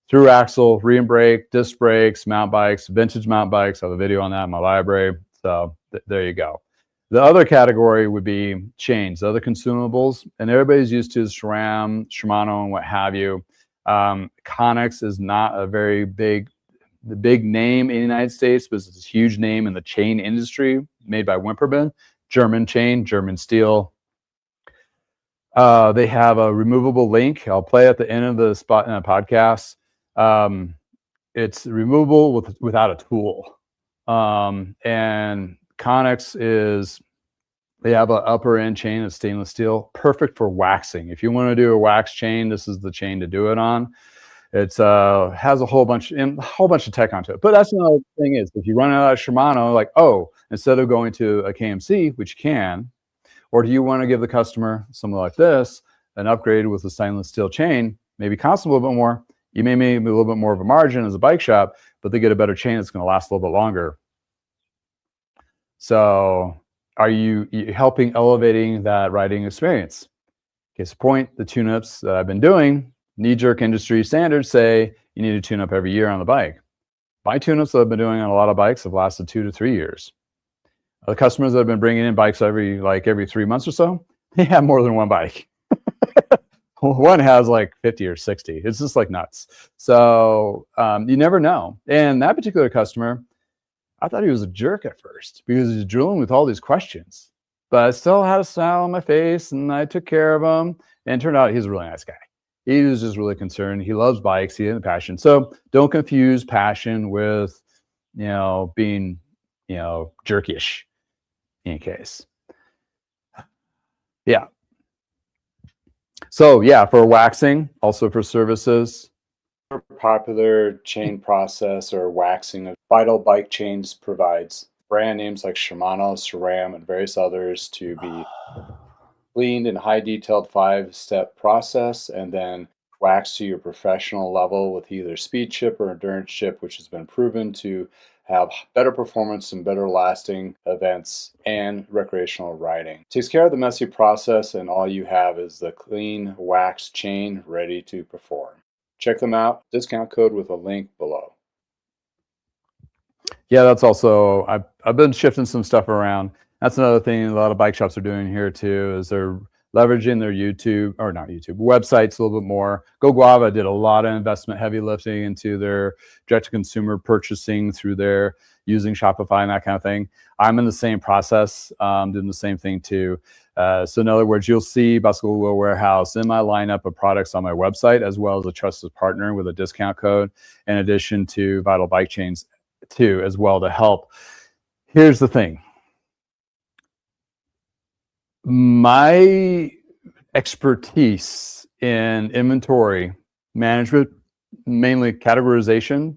Through axle, rear brake, disc brakes, mountain bikes, vintage mountain bikes. I have a video on that in my library. So there you go. The other category would be chains, other consumables, and everybody's used to SRAM, Shimano, and what have you. Connex is not a very big name in the United States, but it's a huge name in the chain industry, made by Wimperman, German chain, German steel. They have a removable link. I'll play at the end of the spot in a podcast. It's removable without a tool. And Connex they have an upper end chain of stainless steel, perfect for waxing. If you want to do a wax chain, this is the chain to do it on. It's has a whole bunch of tech onto it. But that's another thing is, if you run out of Shimano, like, instead of going to a KMC, which you can, or do you want to give the customer something like this, an upgrade with a stainless steel chain, maybe costs a little bit more. You may make a little bit more of a margin as a bike shop, but they get a better chain that's going to last a little bit longer. So are you helping elevating that riding experience? Case in point, the tune-ups that I've been doing, knee-jerk industry standards say you need to tune up every year on the bike. My tune-ups that I've been doing on a lot of bikes have lasted 2 to 3 years. The customers that have been bringing in bikes every 3 months or so, they have more than one bike. One has like 50 or 60. It's just like nuts. So you never know. And that particular customer, I thought he was a jerk at first because he was drilling with all these questions. But I still had a smile on my face, and I took care of him. And it turned out he's a really nice guy. He was just really concerned. He loves bikes. He had a passion. So don't confuse passion with, being, jerkish in case. Yeah. So yeah, for waxing, also for services. Popular chain process or waxing of Vital Bike Chains provides brand names like Shimano, SRAM, and various others to be cleaned in high detailed 5-step process and then waxed to your professional level with either speed chip or endurance chip, which has been proven to have better performance and better lasting events and recreational riding. Takes care of the messy process, and all you have is the clean wax chain ready to perform. Check them out. Discount code with a link below. Yeah, that's also, I've been shifting some stuff around. That's another thing a lot of bike shops are doing here too, is they're leveraging their websites a little bit more. Go Guava did a lot of investment, heavy lifting into their direct-to-consumer purchasing through their using Shopify and that kind of thing. I'm in the same process, doing the same thing too. So in other words, you'll see Bicycle Wheel Warehouse in my lineup of products on my website, as well as a trusted partner with a discount code, in addition to Vital Bike Chains too, as well, to help. Here's the thing. My expertise in inventory management, mainly categorization,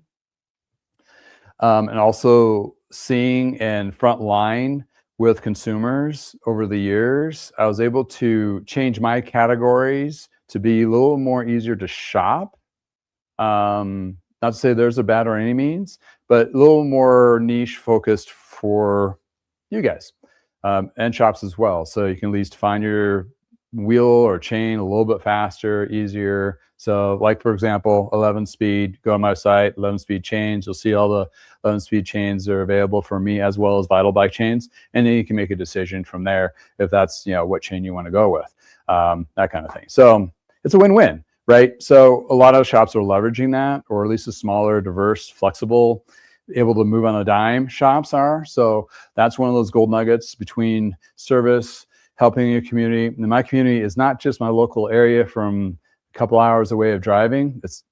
and also seeing and front line with consumers over the years, I was able to change my categories to be a little more easier to shop. Not to say theirs are bad or any means, but a little more niche focused for you guys. And shops as well. So you can at least find your wheel or chain a little bit faster, easier. So like, for example, 11 speed, go on my site, 11 speed chains. You'll see all the 11 speed chains are available for me, as well as Vital Bike Chains. And then you can make a decision from there if that's, what chain you want to go with, that kind of thing. So it's a win-win, right? So a lot of shops are leveraging that, or at least a smaller, diverse, flexible able to move on a dime shops are. So that's one of those gold nuggets between service, helping your community. And my community is not just my local area from a couple hours away of driving. Its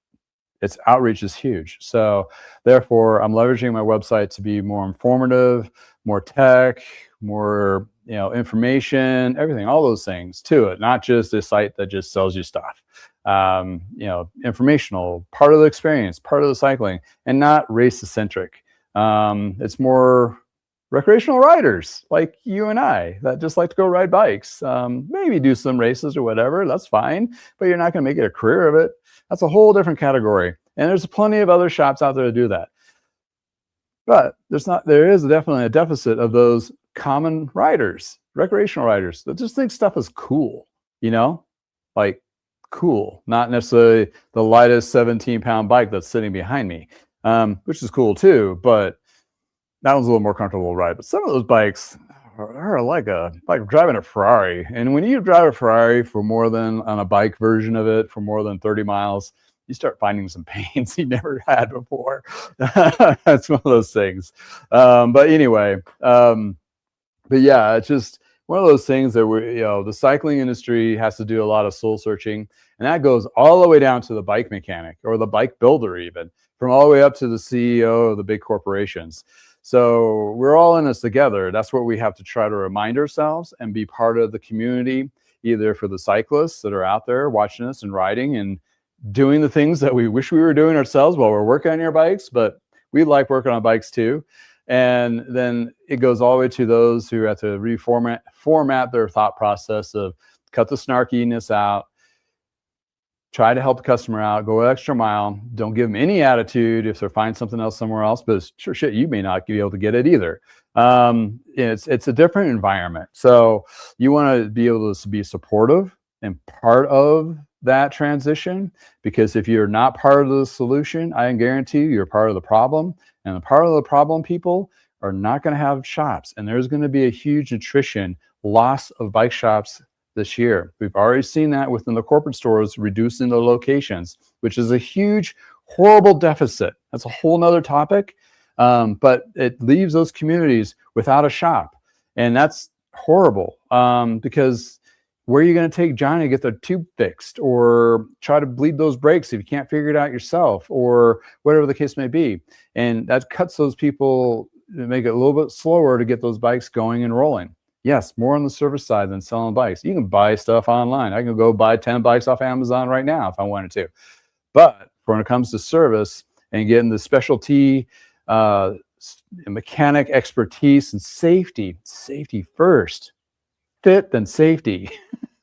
outreach is huge. So therefore, I'm leveraging my website to be more informative, more tech, more information, everything, all those things to it, not just a site that just sells you stuff. Informational, part of the experience, part of the cycling, and not race-centric. It's more recreational riders like you and I that just like to go ride bikes, maybe do some races or whatever. That's fine, but you're not going to make it a career of it. That's a whole different category. And there's plenty of other shops out there to do that. But there is definitely a deficit of those common riders, recreational riders that just think stuff is cool, like cool, not necessarily the lightest 17-pound bike that's sitting behind me, which is cool too, but that one's a little more comfortable to ride. But some of those bikes are like driving a Ferrari. And when you drive a Ferrari on a bike version of it for more than 30 miles, you start finding some pains you never had before. That's one of those things. But anyway, but yeah, it's just one of those things that the cycling industry has to do a lot of soul searching, and that goes all the way down to the bike mechanic or the bike builder, even from all the way up to the CEO of the big corporations. So we're all in this together. That's what we have to try to remind ourselves and be part of the community, either for the cyclists that are out there watching us and riding and doing the things that we wish we were doing ourselves while we're working on your bikes, but we like working on bikes too. And then it goes all the way to those who have to format their thought process of cut the snarkiness out, try to help the customer out, go an extra mile. Don't give them any attitude if they find something else somewhere else, but sure shit, you may not be able to get it either. It's a different environment. So you want to be able to be supportive and part of that transition, because if you're not part of the solution, I can guarantee you're part of the problem, and the part of the problem people are not going to have shops, and there's going to be a huge loss of bike shops this year. We've already seen that within the corporate stores, reducing the locations, which is a huge, horrible deficit. That's a whole nother topic, but it leaves those communities without a shop, and that's horrible, because where are you going to take Johnny to get their tube fixed, or try to bleed those brakes if you can't figure it out yourself, or whatever the case may be? And that cuts those people, make it a little bit slower to get those bikes going and rolling. Yes, more on the service side than selling bikes. You can buy stuff online. I can go buy 10 bikes off Amazon right now if I wanted to. But when it comes to service and getting the specialty mechanic expertise and safety first, fit then safety.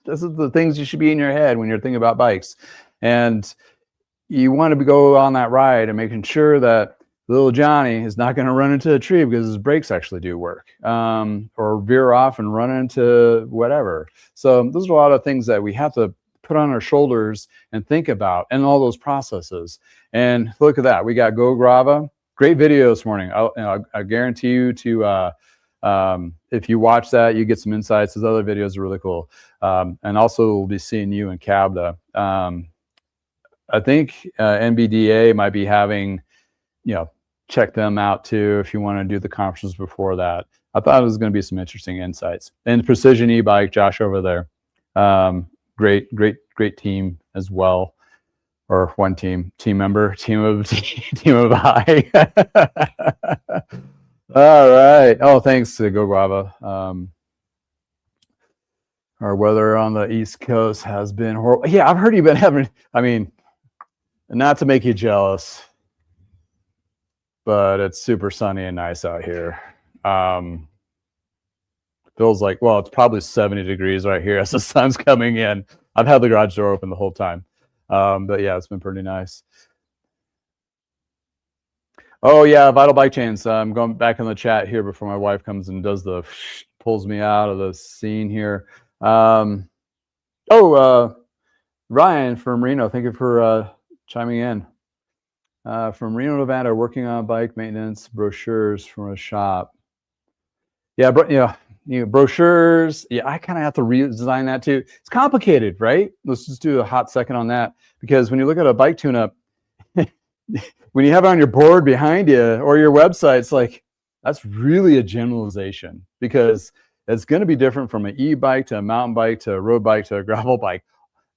This is the things you should be in your head when you're thinking about bikes. And you want to go on that ride and making sure that little Johnny is not going to run into a tree because his brakes actually do work, or veer off and run into whatever. So those are a lot of things that we have to put on our shoulders and think about, and all those processes. And look at that. We got Go Grava. Great video this morning. I guarantee you to, if you watch that, you get some insights. Those other videos are really cool. And also we'll be seeing you in Cabda. I think NBDA might be having, check them out too if you want to do the conferences before that. I thought it was going to be some interesting insights. And Precision e-bike, Josh over there, great team as well, or one team member, team of I. All right. Oh, thanks to Go Guava. Our weather on the East Coast has been horrible. Yeah, I've heard you've been having. Not to make you jealous, but it's super sunny and nice out here. Feels like, well, it's probably 70 degrees right here as the sun's coming in. I've had the garage door open the whole time. But yeah, it's been pretty nice. Oh yeah, Vital Bike Chains. I'm going back in the chat here before my wife comes and pulls me out of the scene here. Ryan from Reno, thank you for chiming in. From Reno, Nevada, working on bike maintenance brochures from a shop. Yeah, brochures. Yeah, I kind of have to redesign that too. It's complicated, right? Let's just do a hot second on that, because when you look at a bike tune-up, when you have it on your board behind you or your website, it's like, that's really a generalization, because it's going to be different from an e-bike to a mountain bike to a road bike to a gravel bike.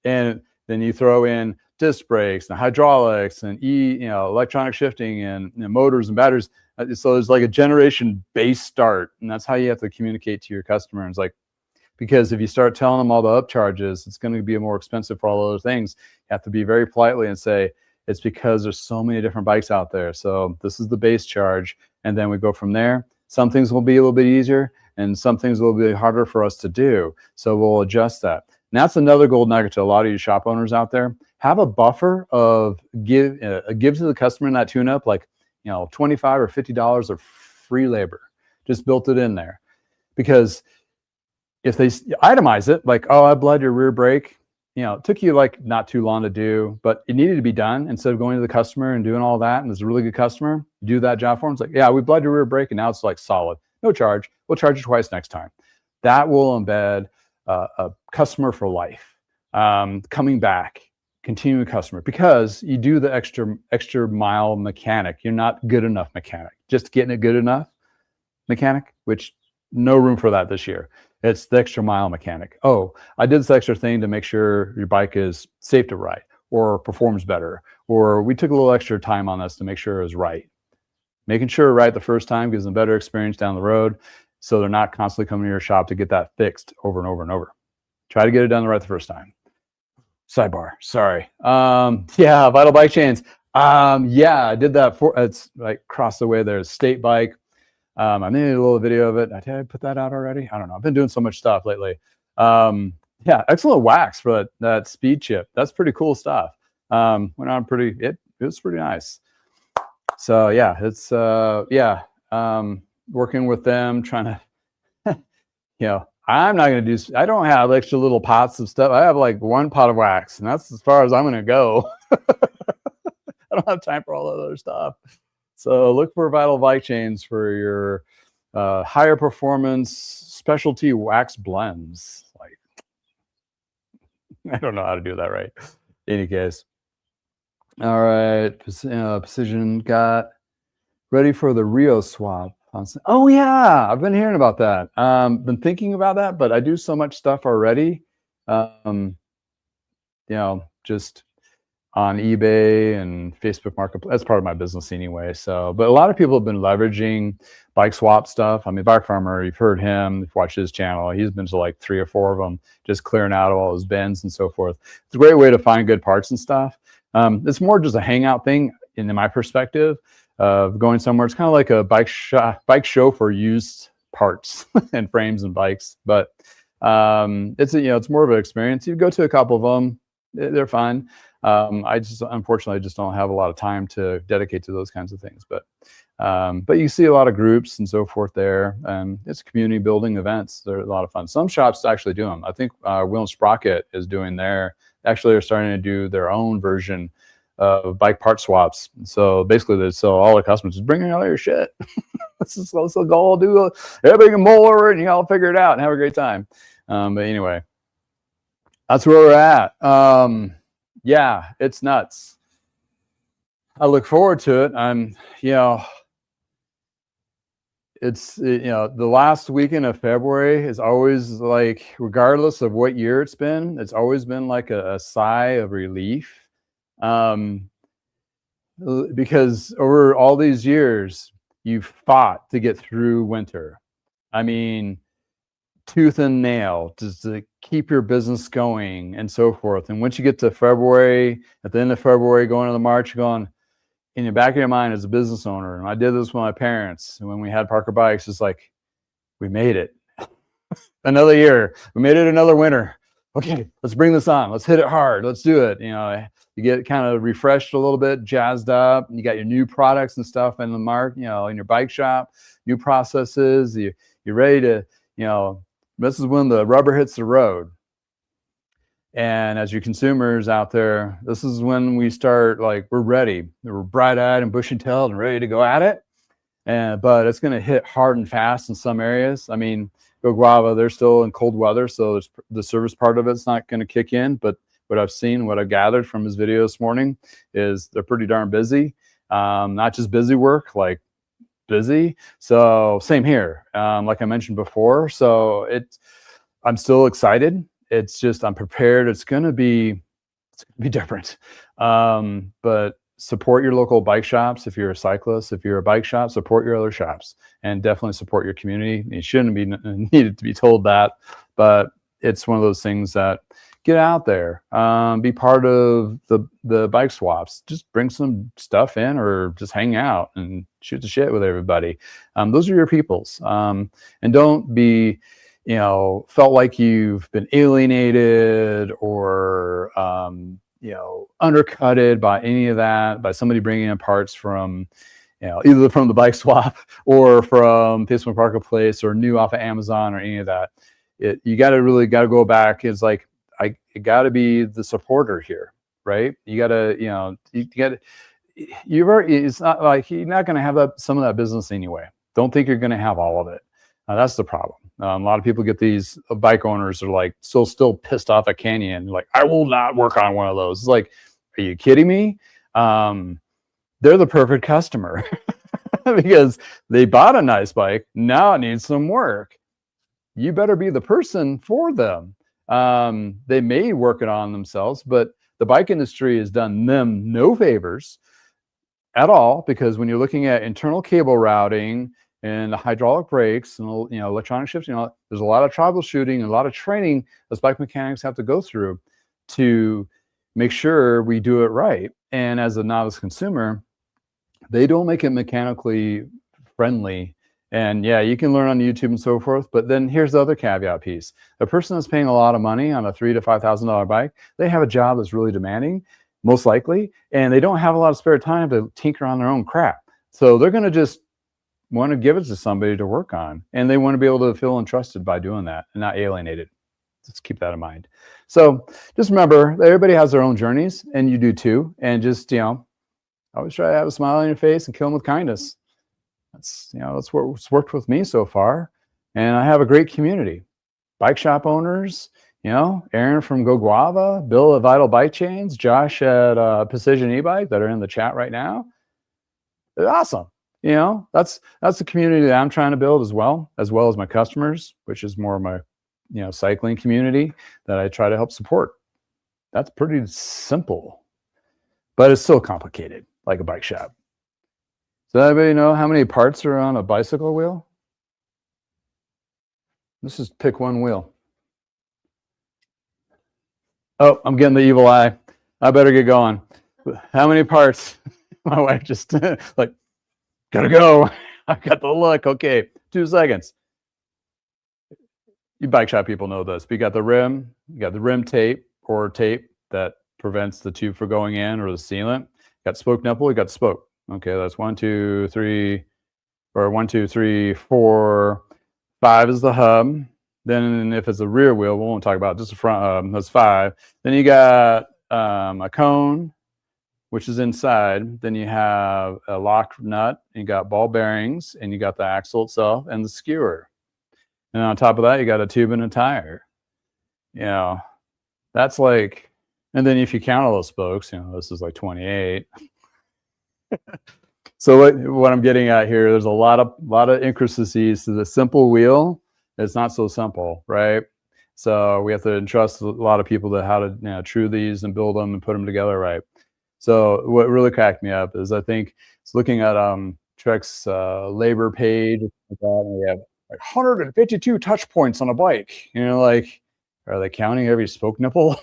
And then you throw in disc brakes and hydraulics and electronic shifting and motors and batteries. So there's like a generation base start, and that's how you have to communicate to your customer. And it's like, because if you start telling them all the upcharges, it's going to be more expensive for all those things. You have to be very politely and say, it's because there's so many different bikes out there. So this is the base charge. And then we go from there. Some things will be a little bit easier and some things will be harder for us to do. So we'll adjust that. And that's another gold nugget to a lot of you shop owners out there. Have a buffer of give to the customer in that tune-up, like $25 or $50 of free labor. Just built it in there. Because if they itemize it, like, oh, I bled your rear brake, it took you like not too long to do, but it needed to be done. Instead of going to the customer and doing all that, and it's a really good customer, do that job for them. It's like, yeah, we bled your rear brake, and now it's like solid, no charge. We'll charge you twice next time. That will embed a customer for life, coming back, continuing customer, because you do the extra mile mechanic. You're not good enough mechanic, just getting it good enough mechanic, which no room for that this year. It's the extra mile mechanic. Oh, I did this extra thing to make sure your bike is safe to ride or performs better, or we took a little extra time on this to make sure it was right. Making sure right the first time gives them a better experience down the road, so they're not constantly coming to your shop to get that fixed over and over and over. Try to get it done right the first time. Sidebar, sorry. Yeah, Vital Bike Chains. Yeah, I did that it's like across the way there's State Bike. I made a little video of it. Did I put that out already? I don't know. I've been doing so much stuff lately. Yeah, excellent wax for that speed chip. That's pretty cool stuff. Went on it was pretty nice. So yeah, it's working with them, trying to, I'm not going to do, I don't have extra little pots of stuff. I have like one pot of wax, and that's as far as I'm going to go. I don't have time for all that other stuff. So look for Vital Bike Chains for your higher performance specialty wax blends. Like, I don't know how to do that right. In any case. All right. Precision got ready for the Rio swap. Oh yeah, I've been hearing about that. Been thinking about that, but I do so much stuff already. Just on eBay and Facebook Marketplace. That's part of my business anyway. So, but a lot of people have been leveraging bike swap stuff. I mean, Bike Farmer, you've heard him, you've watched his channel. He's been to like 3 or 4 of them, just clearing out all his bins and so forth. It's a great way to find good parts and stuff. It's more just a hangout thing in my perspective of going somewhere. It's kind of like a bike show for used parts and frames and bikes. But it's more of an experience. You go to a couple of them, they're fine. Unfortunately, I just don't have a lot of time to dedicate to those kinds of things. But you see a lot of groups and so forth there, and it's community building events. They're a lot of fun. Some shops actually do them. I think Wheel and Sprocket is doing they're starting to do their own version of bike part swaps. So basically, they sell all the customers, just bring in all your shit. let's go do everybody can mull over it, and you all figure it out and have a great time. But anyway, that's where we're at. Yeah, it's nuts. I look forward to it. The last weekend of February is always like, regardless of what year it's been, it's always been like a sigh of relief. Because over all these years, you've fought to get through winter. I mean, tooth and nail just to keep your business going and so forth. And once you get to February, at the end of February, going into March, you're going in the back of your mind as a business owner. And I did this with my parents. And when we had Parker Bikes, it's like, we made it. Another year. We made it another winter. Okay, let's bring this on. Let's hit it hard. Let's do it. You get kind of refreshed a little bit, jazzed up. And you got your new products and stuff in the market, in your bike shop, new processes. You're ready to, this is when the rubber hits the road. And as your consumers out there, this is when we start, like, we're ready. We're bright-eyed and bushy-tailed and ready to go at it. But it's going to hit hard and fast in some areas. I mean, Go Guava, they're still in cold weather, so the service part of it's not going to kick in. But what I've seen, what I gathered from his video this morning is they're pretty darn busy. Not just busy work, like busy. So same here, like I mentioned before. So I'm still excited. It's just, I'm prepared. It's going to be different. But support your local bike shops. If you're a cyclist, if you're a bike shop, support your other shops, and definitely support your community. You shouldn't be needed to be told that, but it's one of those things that get out there, be part of the bike swaps, just bring some stuff in or just hang out and shoot the shit with everybody. Those are your peoples. And don't be, felt like you've been alienated or, undercutted by any of that, by somebody bringing in parts from, either from the bike swap or from Facebook Marketplace or new off of Amazon or any of that. You got to go back. It's like, you got to be the supporter here, right? You got to, it's not like you're not going to have some of that business anyway. Don't think you're going to have all of it. That's the problem. A lot of people get these bike owners are like still pissed off at Canyon. Like, I will not work on one of those. It's like, are you kidding me? They're the perfect customer because they bought a nice bike. Now it needs some work. You better be the person for them. They may work it on themselves, but the bike industry has done them no favors at all, because when you're looking at internal cable routing and the hydraulic brakes and electronic shifts, there's a lot of troubleshooting and a lot of training those bike mechanics have to go through to make sure we do it right. And as a novice consumer, they don't make it mechanically friendly. And yeah, you can learn on YouTube and so forth, but then here's the other caveat piece. A person that's paying a lot of money on a $3,000 to $5,000 bike, they have a job that's really demanding, most likely, and they don't have a lot of spare time to tinker on their own crap. So they're going to just want to give it to somebody to work on, and they want to be able to feel entrusted by doing that and not alienated. Let's keep that in mind. So just remember that everybody has their own journeys, and you do too. And just, always try to have a smile on your face and kill them with kindness. That's what's worked with me so far. And I have a great community. Bike shop owners, Aaron from Go Guava, Bill at Vital Bike Chains, Josh at Precision E-Bike that are in the chat right now. They're awesome. That's the community that I'm trying to build as well as my customers, which is more of my, cycling community that I try to help support. That's pretty simple, but it's still complicated, like a bike shop. Does anybody know how many parts are on a bicycle wheel? Let's just pick one wheel. Oh, I'm getting the evil eye. I better get going. How many parts? My wife just like, gotta go. I got the look. Okay, 2 seconds. You bike shop people know this. But you got the rim, tape or tape that prevents the tube from going in, or the sealant. Got spoke nipple, you got the spoke. Okay, that's 1, 2, 3, or 1, 2, 3, 4, 5 is the hub. Then if it's a rear wheel, we won't talk about just the front hub. That's 5. Then you got a cone, which is inside. Then you have a lock nut. You got ball bearings, and you got the axle itself and the skewer. And on top of that, you got a tube and a tire. That's like, and then if you count all those spokes, this is like 28. So what I'm getting at here, there's a lot of intricacies to the simple wheel. It's not so simple, right? So we have to entrust a lot of people to how to true these and build them and put them together right. So what really cracked me up is I think it's looking at Trek's labor page, and we have like 152 touch points on a bike. Like, are they counting every spoke nipple?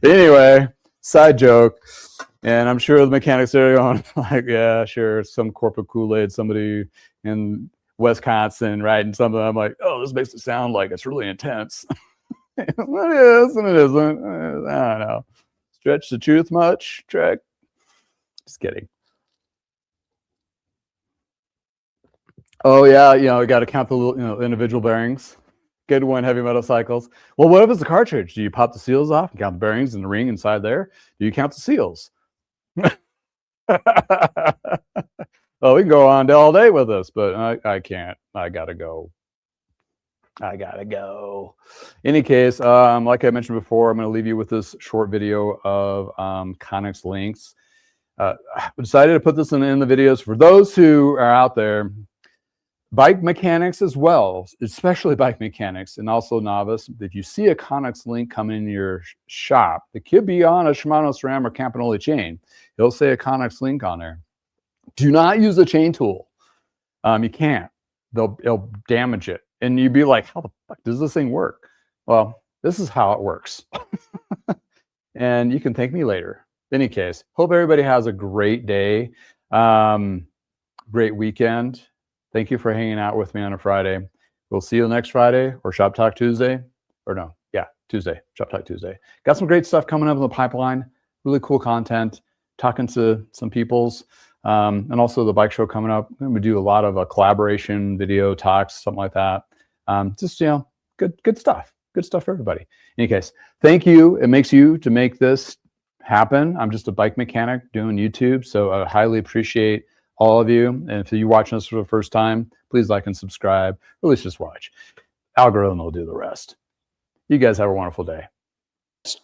Anyway, side joke. And I'm sure the mechanics are going like, yeah, sure, some corporate Kool-Aid, somebody in Wisconsin riding something. I'm like, oh, this makes it sound like it's really intense. It is and it isn't. I don't know. Stretch the truth much, Trek? Just kidding. Oh yeah, you got to count the little, individual bearings. Good one, heavy metal cycles. Well, what if it's a cartridge? Do you pop the seals off and count the bearings and the ring inside there? Do you count the seals? Oh, we can go on all day with this, but I can't. I gotta go. I gotta go. Any case, like I mentioned before, I'm going to leave you with this short video of Connex links. I decided to put this in the videos for those who are out there, bike mechanics as well, especially bike mechanics and also novice. If you see a Connex link come in your shop, it could be on a Shimano SRAM or Campanile chain. It'll say a Connex link on there. Do not use a chain tool. You can't. It'll damage it. And you'd be like, how the fuck does this thing work? Well, this is how it works. And you can thank me later. In any case, hope everybody has a great day, great weekend. Thank you for hanging out with me on a Friday. We'll see you next Friday or Shop Talk Tuesday. Or no, yeah, Tuesday, Shop Talk Tuesday. Got some great stuff coming up in the pipeline. Really cool content, talking to some peoples. And also the bike show coming up. We do a lot of collaboration, video talks, something like that. Just, you know, good stuff. Good stuff for everybody. In any case, thank you. It makes you to make this happen. I'm just a bike mechanic doing YouTube, so I highly appreciate all of you. And if you're watching this for the first time, please like and subscribe, or at least just watch. Algorithm will do the rest. You guys have a wonderful day.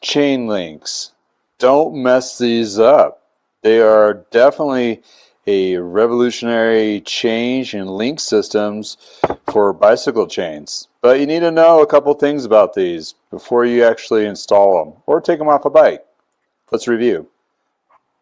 Chain links. Don't mess these up. They are definitely a revolutionary change in link systems for bicycle chains. But you need to know a couple things about these before you actually install them or take them off a bike. Let's review.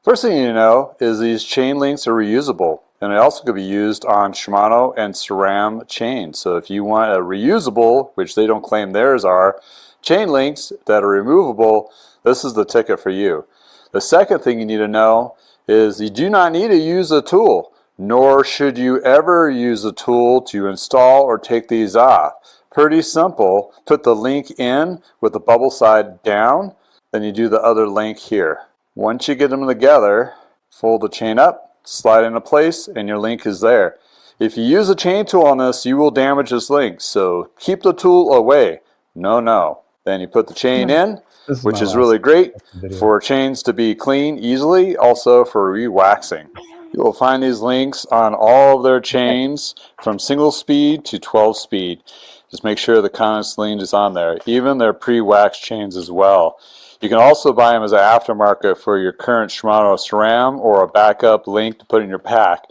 First thing you need to know is these chain links are reusable, and they also could be used on Shimano and SRAM chains. So if you want a reusable, which they don't claim theirs are, chain links that are removable, this is the ticket for you. The second thing you need to know is you do not need to use a tool, nor should you ever use a tool to install or take these off. Pretty simple. Put the link in with the bubble side down, then you do the other link here. Once you get them together, fold the chain up, slide into place, and your link is there. If you use a chain tool on this, you will damage this link, so keep the tool away. No. Then you put the chain in, which is really great for chains to be clean easily, also for re-waxing. You will find these links on all of their chains from single speed to 12 speed. Just make sure the Connex link is on there, even their pre-waxed chains as well. You can also buy them as an aftermarket for your current Shimano SRAM or a backup link to put in your pack.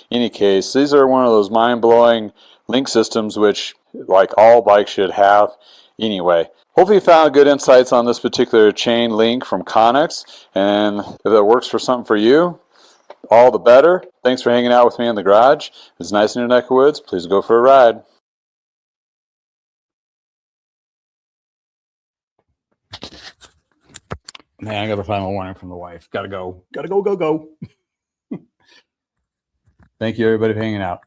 In any case, these are one of those mind-blowing link systems which, like all bikes, should have anyway. Hopefully you found good insights on this particular chain link from Connex, and if that works for something for you, all the better. Thanks for hanging out with me in the garage. If it's nice in your neck of woods, please go for a ride. Man, I got the final warning from the wife. Gotta go. Go. Thank you, everybody, for hanging out.